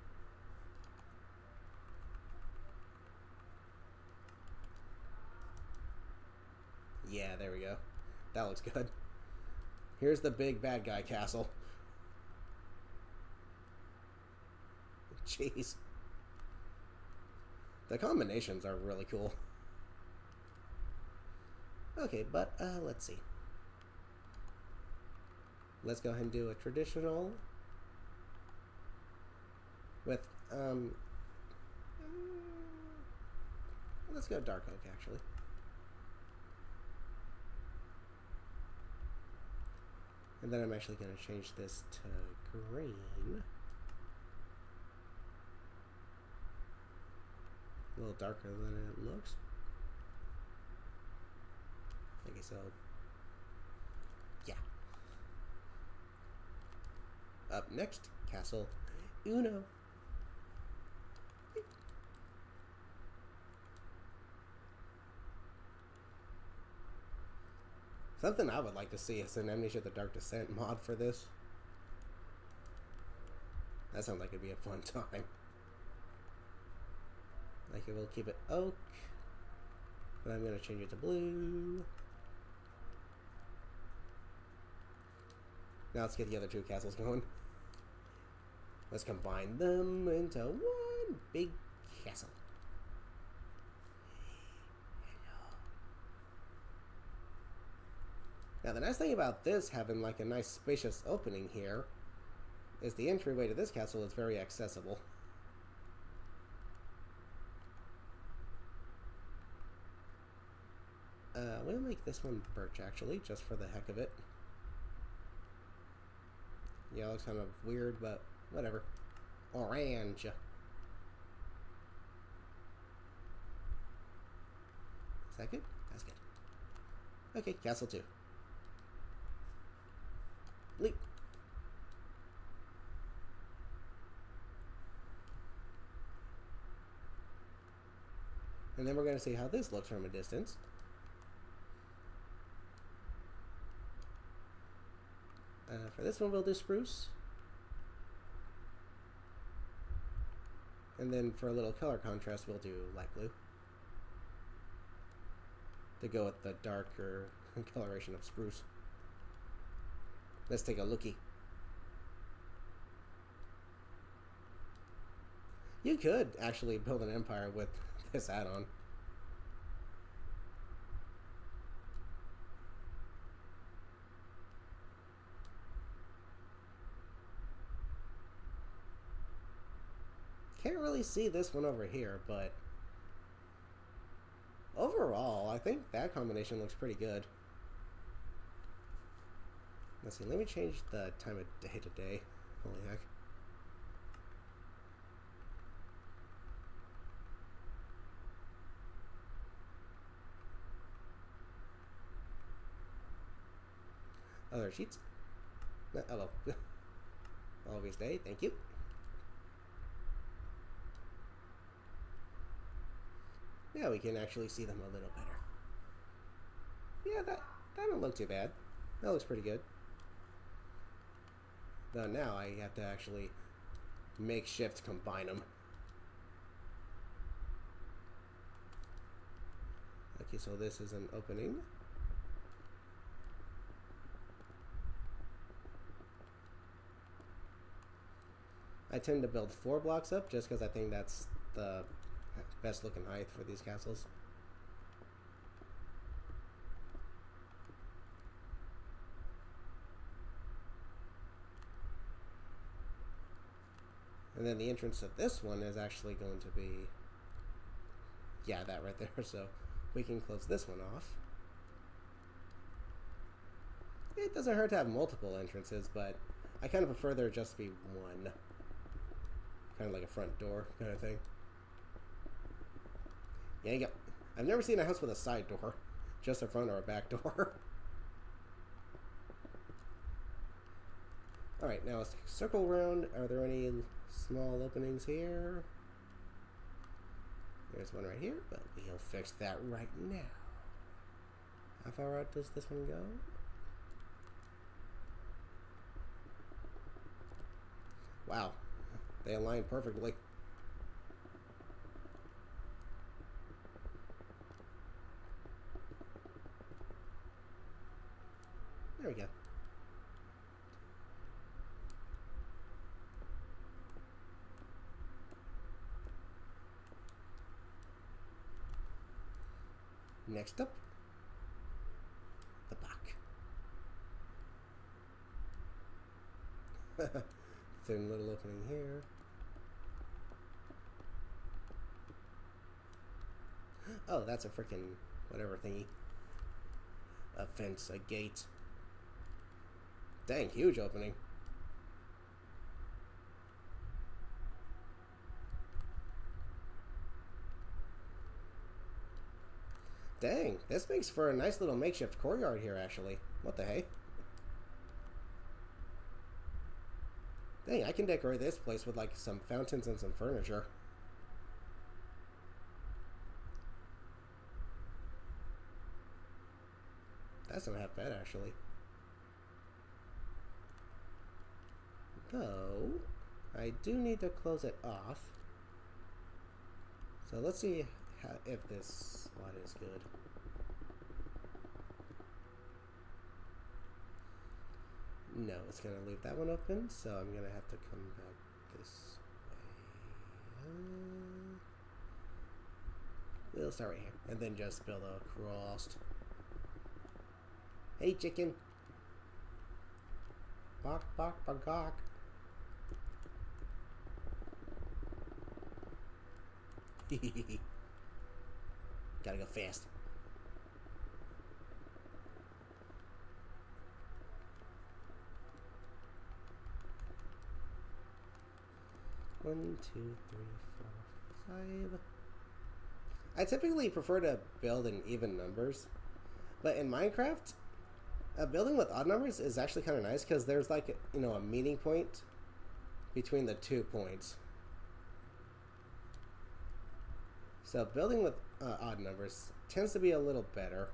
Yeah, there we go. That looks good. Here's the big bad guy castle. Jeez. The combinations are really cool. Okay, but let's see. Let's go ahead and do a traditional with let's go dark oak actually. And then I'm actually going to change this to green. A little darker than it looks. Okay, so yeah. Up next, Castle Uno. Something I would like to see is an Amnesia the Dark Descent mod for this. That sounds like it'd be a fun time. Like, it will keep it oak. But I'm going to change it to blue. Now let's get the other two castles going. Let's combine them into one big castle. Now the nice thing about this having like a nice spacious opening here is the entryway to this castle is very accessible. We'll make this one birch actually, just for the heck of it. Yeah, it looks kind of weird, but whatever. Orange. Is that good? That's good. Okay, castle 2. Leap. And then we're going to see how this looks from a distance. For this one, we'll do spruce. And then for a little color contrast, we'll do light blue. To go with the darker coloration of spruce. Let's take a lookie. You could actually build an empire with this add-on. Can't really see this one over here, but overall, I think that combination looks pretty good. Let's see, let me change the time of day to day. Holy heck. Other sheets. Oh, well. Always day, thank you. Now we can actually see them a little better. Yeah, that don't look too bad. That looks pretty good. Though now I have to actually makeshift combine them. Okay, so this is an opening. I tend to build 4 blocks up just because I think that's the best looking height for these castles. And then the entrance to this one is actually going to be, yeah, that right there. So we can close this one off. It doesn't hurt to have multiple entrances, but I kind of prefer there just be one. Kind of like a front door kind of thing. Yeah, you go. I've never seen a house with a side door. Just a front or a back door. Alright, now let's take a circle around. Are there any small openings here? There's one right here, but we'll fix that right now. How far out does this one go? Wow. They align perfectly. There we go. Next up, the back. Thin little opening here. Oh, that's a freaking whatever thingy. A fence, a gate. Dang, huge opening. Dang, this makes for a nice little makeshift courtyard here, actually. What the hey? Dang, I can decorate this place with, like, some fountains and some furniture. That's not half bad, actually. Though, I do need to close it off. So let's see if this spot is good. No, it's going to leave that one open, so I'm going to have to come back this way. We'll start right here, and then just build across. Hey, chicken. Bok, bok, bagok. Gotta go fast. One, two, three, four, five. I typically prefer to build in even numbers, but in Minecraft, building with odd numbers is actually kind of nice because there's like, you know, a meeting point between the 2 points. So building with odd numbers tends to be a little better.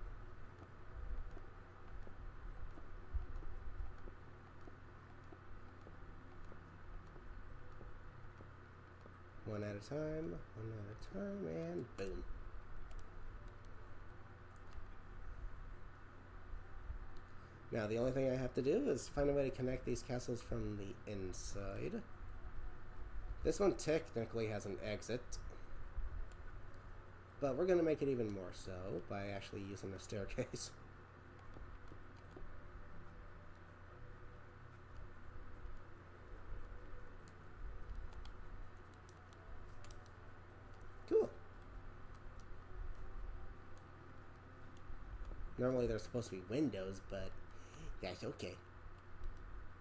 One at a time, and boom. Now the only thing I have to do is find a way to connect these castles from the inside. This one technically has an exit, but we're going to make it even more so by actually using a staircase. Cool. Normally there's supposed to be windows, but that's okay.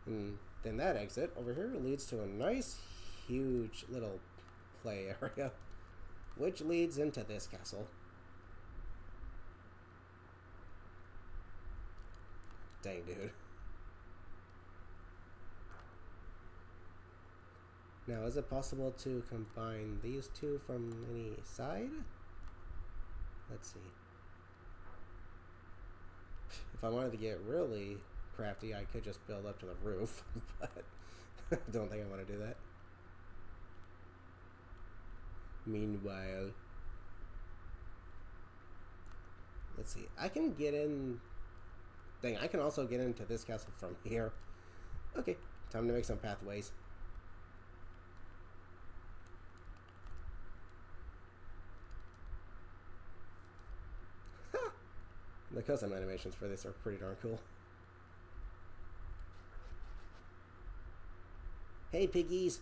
And then that exit over here leads to a nice, huge little play area, which leads into this castle. Dang, dude. Now, is it possible to combine these two from any side? Let's see. If I wanted to get really crafty, I could just build up to the roof, but I don't think I want to do that. Meanwhile, let's see. I can get in. Dang, I can also get into this castle from here. Okay, time to make some pathways. The custom animations for this are pretty darn cool. Hey, piggies.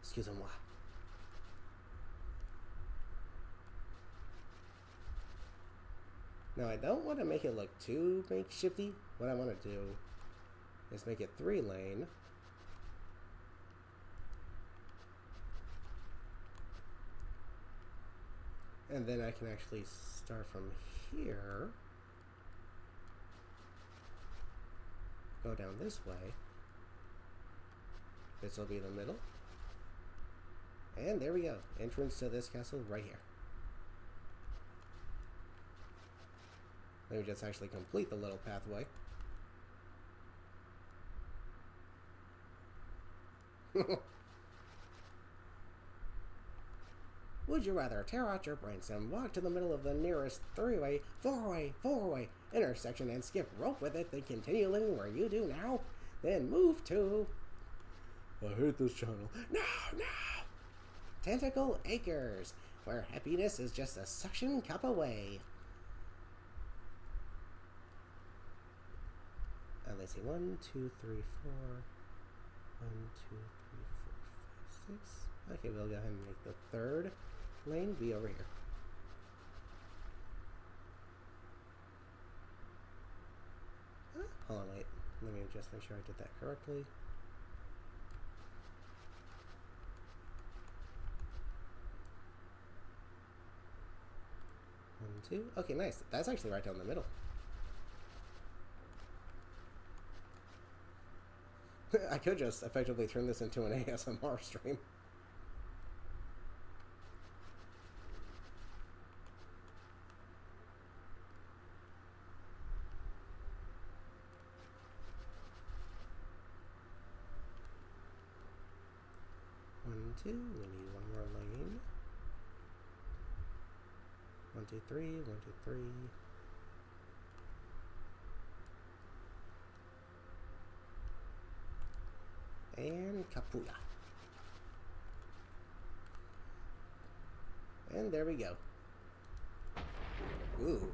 Excusez-moi. Now, I don't want to make it look too makeshifty. What I want to do is make it 3-lane. And then I can actually start from here, go down this way. This will be the middle. And there we go. Entrance to this castle right here. Let me just actually complete the little pathway. Would you rather tear out your brains and walk to the middle of the nearest 3-way, 4-way, 4-way intersection and skip rope with it, then continue living where you do now? Then move to... I hate this channel. No, no! Tentacle Acres, where happiness is just a suction cup away. Let's see, 1, 2, 3, 4. 1, 2, 3, 4, 5, 6. Okay, we'll go ahead and make the 3rd lane be over here. Hold on, wait. Let me just make sure I did that correctly. One, 2. Okay, nice. That's actually right down the middle. I could just effectively turn this into an ASMR stream. 2. We need one more lane. 1, 2, 3. 1, 2, 3. And Kapuya. And there we go. Ooh.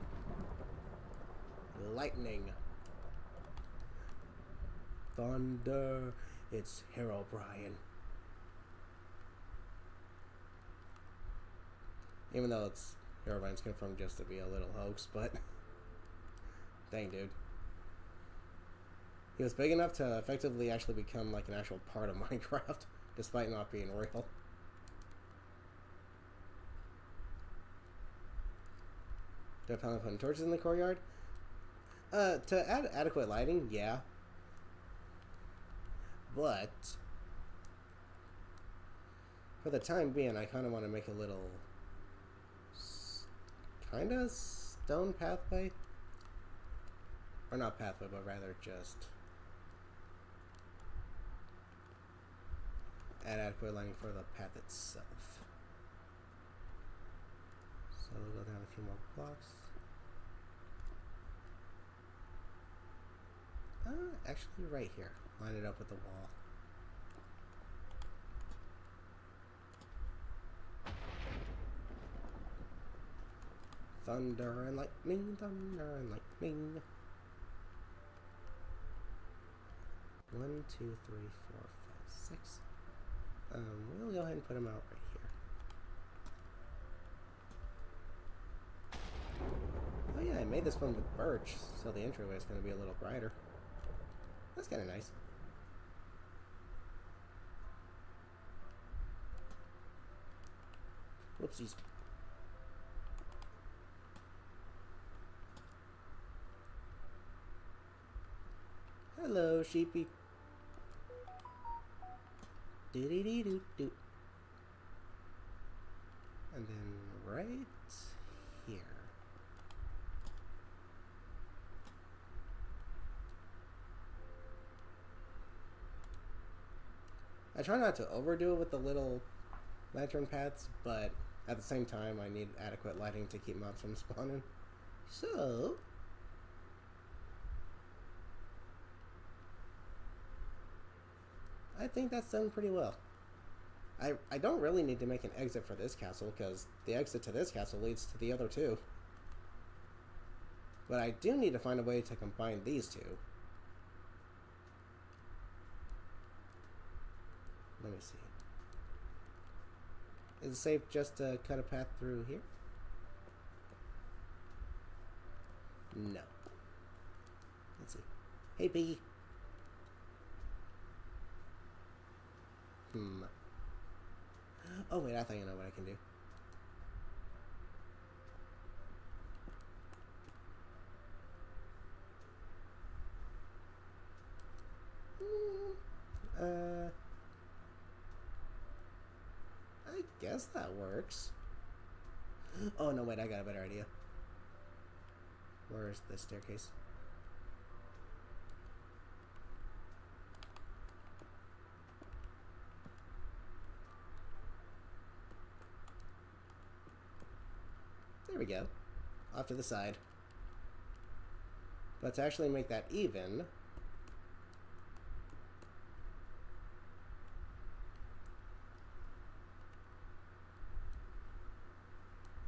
Lightning. Thunder. It's Herobrine. Even though it's Herobrine's confirmed just to be a little hoax, but dang, dude. He was big enough to effectively actually become like an actual part of Minecraft, despite not being real. Do I plan on putting torches in the courtyard? To add adequate lighting, yeah. But for the time being, I kind of want to make a little kind of stone pathway. Or not pathway, but rather just add adequate lighting for the path itself. So we'll go down a few more blocks. Actually right here. Line it up with the wall. Thunder and lightning, thunder and lightning. 1, 2, 3, 4, 5, 6. We'll go ahead and put them out right here. Oh yeah, I made this one with birch, so the entryway is going to be a little brighter. That's kind of nice. Whoopsies. Hello, sheepy. Do-dee-dee-doo-doo. And then right here. I try not to overdo it with the little lantern paths, but at the same time, I need adequate lighting to keep mobs from spawning. So I think that's done pretty well. I don't really need to make an exit for this castle, because the exit to this castle leads to the other two. But I do need to find a way to combine these two. Let me see. Is it safe just to cut a path through here? No. Let's see. Hey, piggy. Oh wait, I think I know what I can do. I guess that works. Oh no, wait, I got a better idea. Where's the staircase? There we go. Off to the side. But to actually make that even,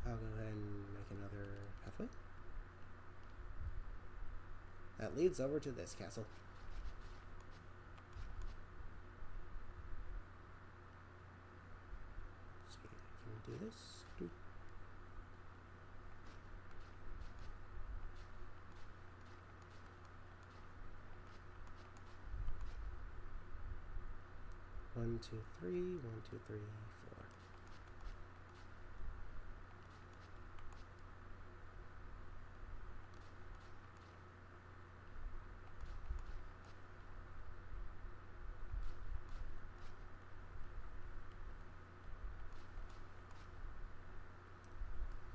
I'll go ahead and make another pathway. That leads over to this castle. Let's see, can we do this? Doop. One, two, three, 1, 2, 3, 4.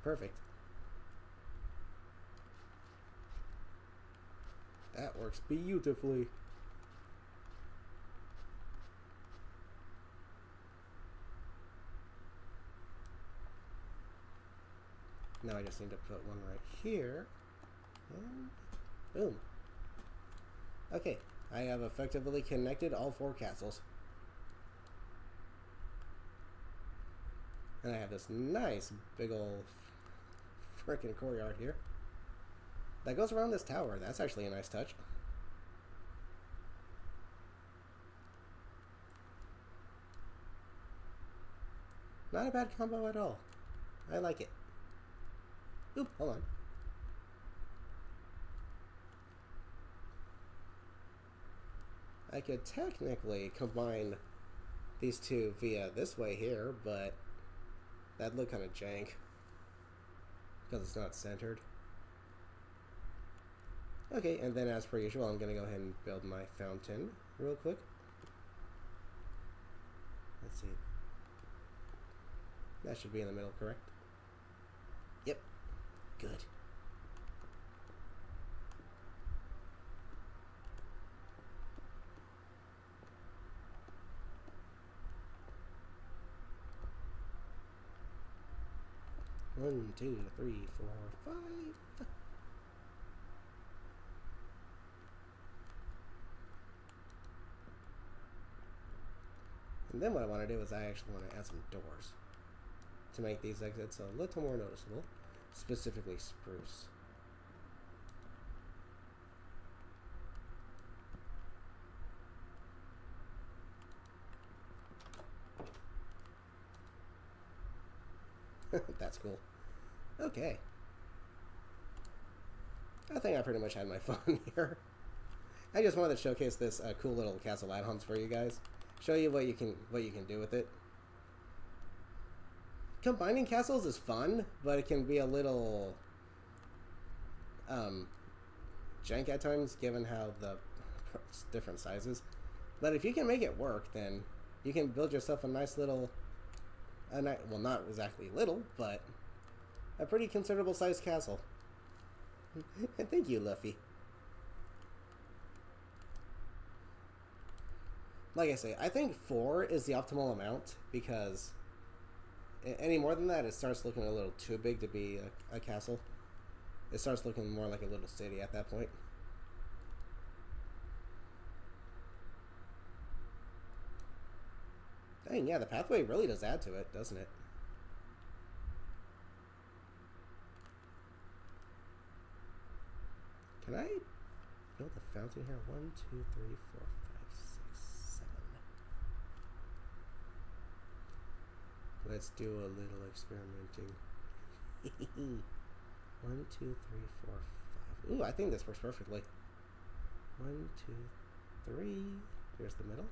Perfect. That works beautifully. . Now I just need to put one right here. And boom. Okay, I have effectively connected all 4 castles. And I have this nice big old freaking courtyard here that goes around this tower. That's actually a nice touch. Not a bad combo at all. I like it. Oop, hold on. I could technically combine these two via this way here, but that'd look kind of jank because it's not centered. Okay, and then as per usual, I'm going to go ahead and build my fountain real quick. Let's see. That should be in the middle, correct? Yep. Good. One, two, three, 4, 5. And then what I want to do is I actually want to add some doors to make these exits a little more noticeable, specifically spruce. That's cool. Okay. I think I pretty much had my fun here. I just wanted to showcase this cool little castle add-ons for you guys. Show you what you can do with it. Combining castles is fun, but it can be a little jank at times, given how the different sizes. But if you can make it work, then you can build yourself a nice little, well, not exactly little, but a pretty considerable sized castle. Thank you, Luffy. Like I say, I think 4 is the optimal amount, because any more than that, it starts looking a little too big to be a castle. It starts looking more like a little city at that point. Dang, yeah, the pathway really does add to it, doesn't it? Can I build a fountain here? 1, 2, 3, 4, 5, 6, 7. Let's do a little experimenting. 1, 2, 3, 4, 5. Ooh, I think this works perfectly. 1, 2, 3. Here's the middle.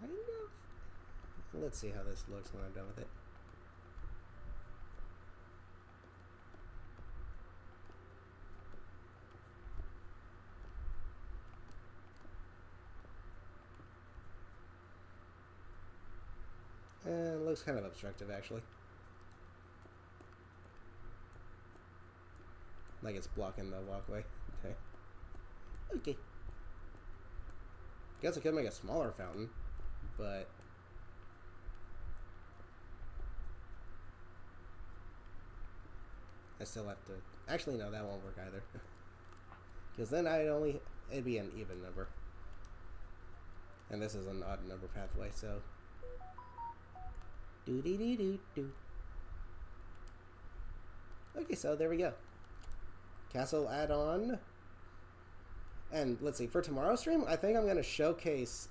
Kind of. Let's see how this looks when I'm done with it. It looks kind of obstructive, actually. Like it's blocking the walkway. Okay. Okay. Guess I could make a smaller fountain, but I still have to. Actually, no, that won't work either. Because then it'd be an even number, and this is an odd number pathway, so. Do. Okay, so there we go. Castle add-on. And let's see, for tomorrow's stream, I think I'm going to showcase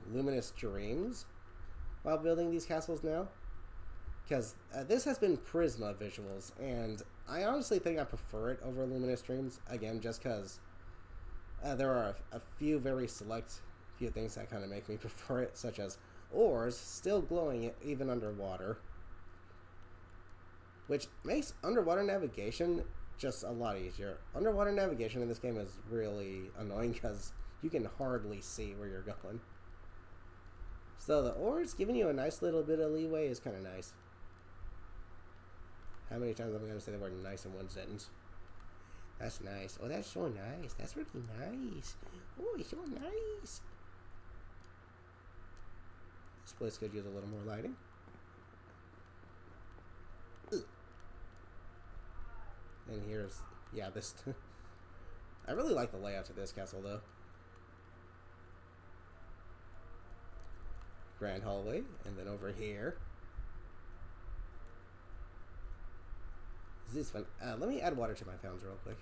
Luminous Dreams while building these castles now. Because this has been Prisma visuals, and I honestly think I prefer it over Luminous Dreams. Again, just because there are a few very select few things that kind of make me prefer it, such as ores still glowing even underwater, which makes underwater navigation just a lot easier. Underwater navigation in this game is really annoying because you can hardly see where you're going. So the ores giving you a nice little bit of leeway is kind of nice. How many times am I going to say the word nice in one sentence? That's nice. Oh, that's so nice. That's really nice. Oh, it's so nice. Let's place could use a little more lighting. Ugh. And here's, yeah, this. I really like the layout of this castle, though. Grand hallway, and then over here. This is fun. Let me add water to my fountains real quick.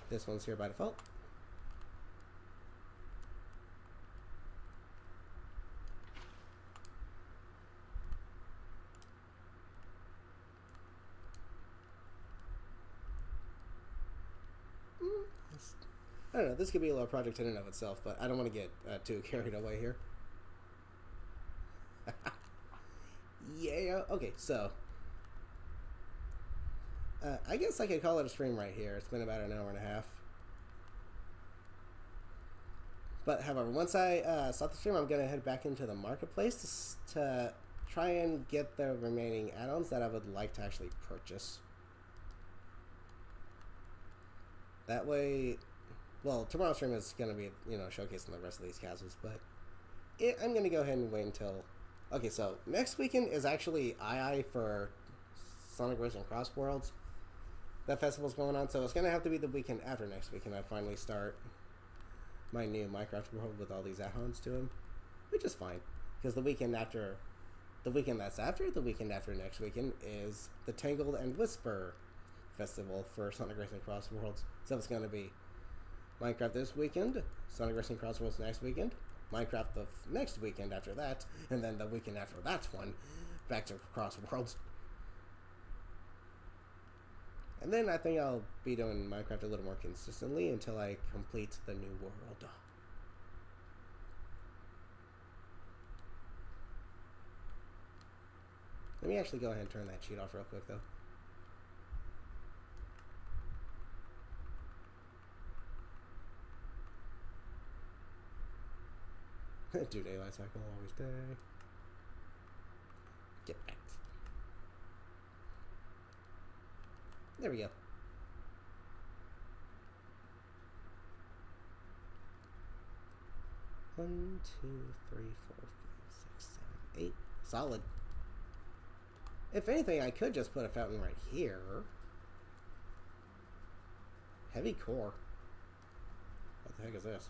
This one's here by default. I don't know, this could be a little project in and of itself, but I don't want to get too carried away here. Yeah, okay, so I guess I could call it a stream right here. It's been about an hour and a half. But however, once I stop the stream, I'm going to head back into the marketplace to try and get the remaining add-ons that I would like to actually purchase. That way, well, tomorrow's stream is going to be, you know, showcasing the rest of these castles, but I'm going to go ahead and wait until... Okay, so next weekend is actually II for Sonic Racing Cross Worlds. That festival's going on, so it's going to have to be the weekend after next weekend I finally start my new Minecraft world with all these add-ons to him, which is fine, because the weekend after... The weekend that's after, the weekend after next weekend, is the Tangled and Whisper Festival for Sonic Racing Cross Worlds. So it's going to be Minecraft this weekend, Sonic Racing Cross Worlds next weekend, Minecraft the next weekend after that, and then the weekend after that one, back to Cross Worlds. And then I think I'll be doing Minecraft a little more consistently until I complete the new world. Let me actually go ahead and turn that cheat off real quick, though. Do daylight cycle, always day. Get back. There we go. 1, 2, 3, 4, 5, 6, 7, 8. Solid. If anything, I could just put a fountain right here. Heavy core. What the heck is this?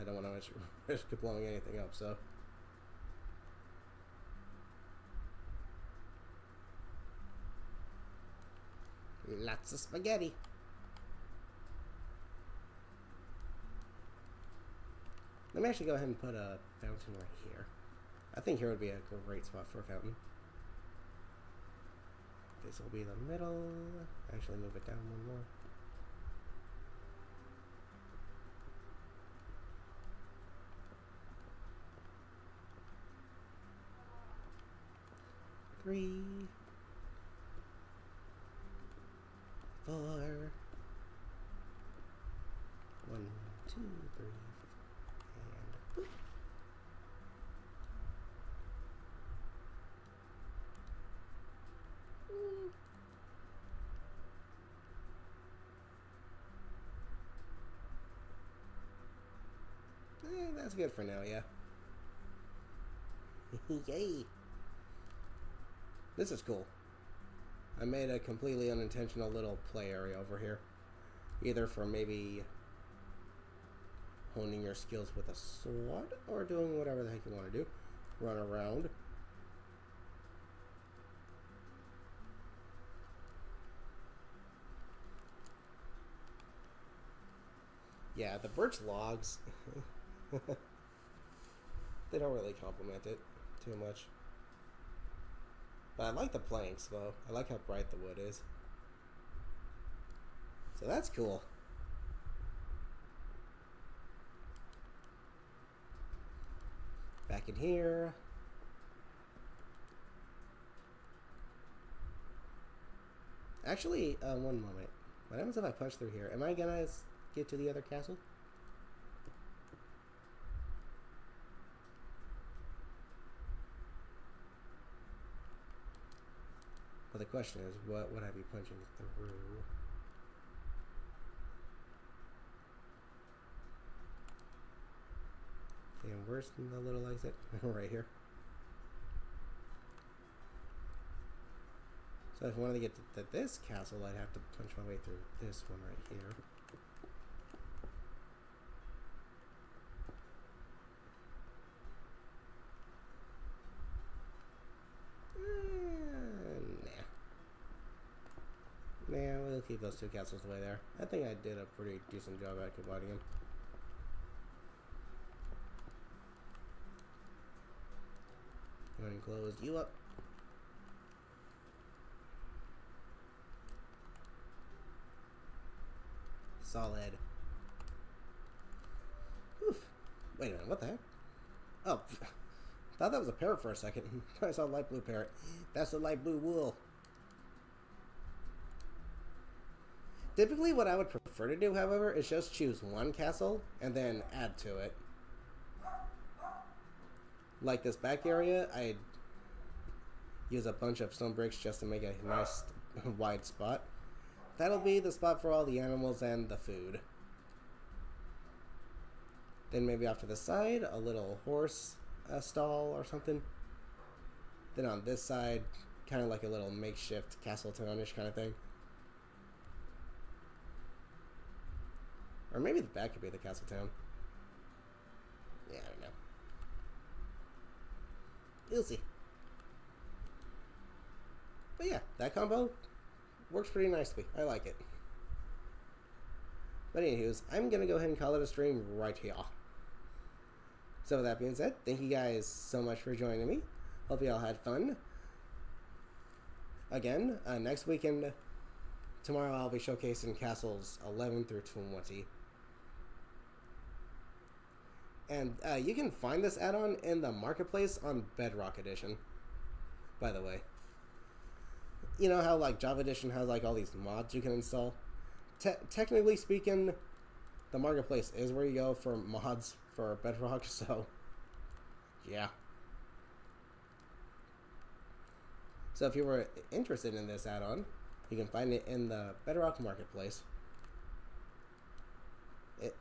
I don't want to risk blowing anything up, so. Lots of spaghetti. Let me actually go ahead and put a fountain right here. I think here would be a great spot for a fountain. This will be the middle. Actually, move it down one more. Three, 4. 1, 2, 3, 4, and boop. That's good for now, yeah. Yay! This is cool. I made a completely unintentional little play area over here. Either for maybe honing your skills with a sword, or doing whatever the heck you want to do. Run around. Yeah, the birch logs, they don't really complement it too much. But I like the planks, though. I like how bright the wood is. So that's cool. Back in here. Actually, one moment. What happens if I punch through here? Am I gonna get to the other castle? But the question is, what would I be punching through? And where's the little exit? Right here. So if I wanted to get to this castle, I'd have to punch my way through this one right here. Nah, we'll keep those two castles away there. I think I did a pretty decent job at combining them. Go ahead and close you up. Solid. Oof. Wait a minute, what the heck? Oh, thought that was a parrot for a second. I saw a light blue parrot. That's the light blue wool. Typically, what I would prefer to do, however, is just choose one castle and then add to it. Like this back area, I'd use a bunch of stone bricks just to make a nice wide spot. That'll be the spot for all the animals and the food. Then maybe off to the side, a little horse stall or something. Then on this side, kind of like a little makeshift castle town-ish kind of thing. Or maybe the back could be the castle town. Yeah, I don't know. We'll see. But yeah, that combo works pretty nicely. I like it. But anywho's, I'm going to go ahead and call it a stream right here. So with that being said, thank you guys so much for joining me. Hope you all had fun. Again, next weekend, tomorrow I'll be showcasing castles 11 through 20. And you can find this add-on in the marketplace on Bedrock Edition, by the way. You know how like Java Edition has like all these mods you can install? Technically speaking, the marketplace is where you go for mods for Bedrock, so yeah. So if you were interested in this add-on, you can find it in the Bedrock marketplace.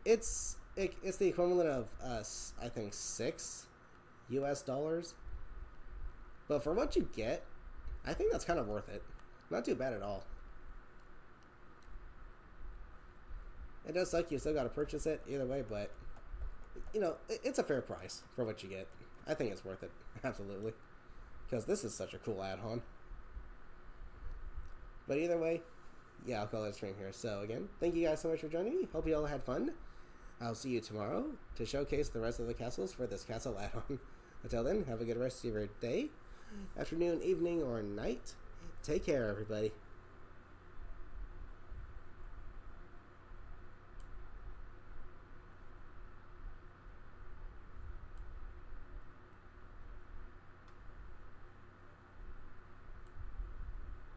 It's the equivalent of I think $6 US. But for what you get, I think that's kind of worth it. Not too bad at all. It does suck you still got to purchase it either way, but you know, it's a fair price for what you get. I think it's worth it, absolutely, because this is such a cool add-on. But either way, yeah, I'll call it a stream here. So again, thank you guys so much for joining me. Hope you all had fun. I'll see you tomorrow to showcase the rest of the castles for this castle add-on. Until then, have a good rest of your day, afternoon, evening, or night. Take care, everybody.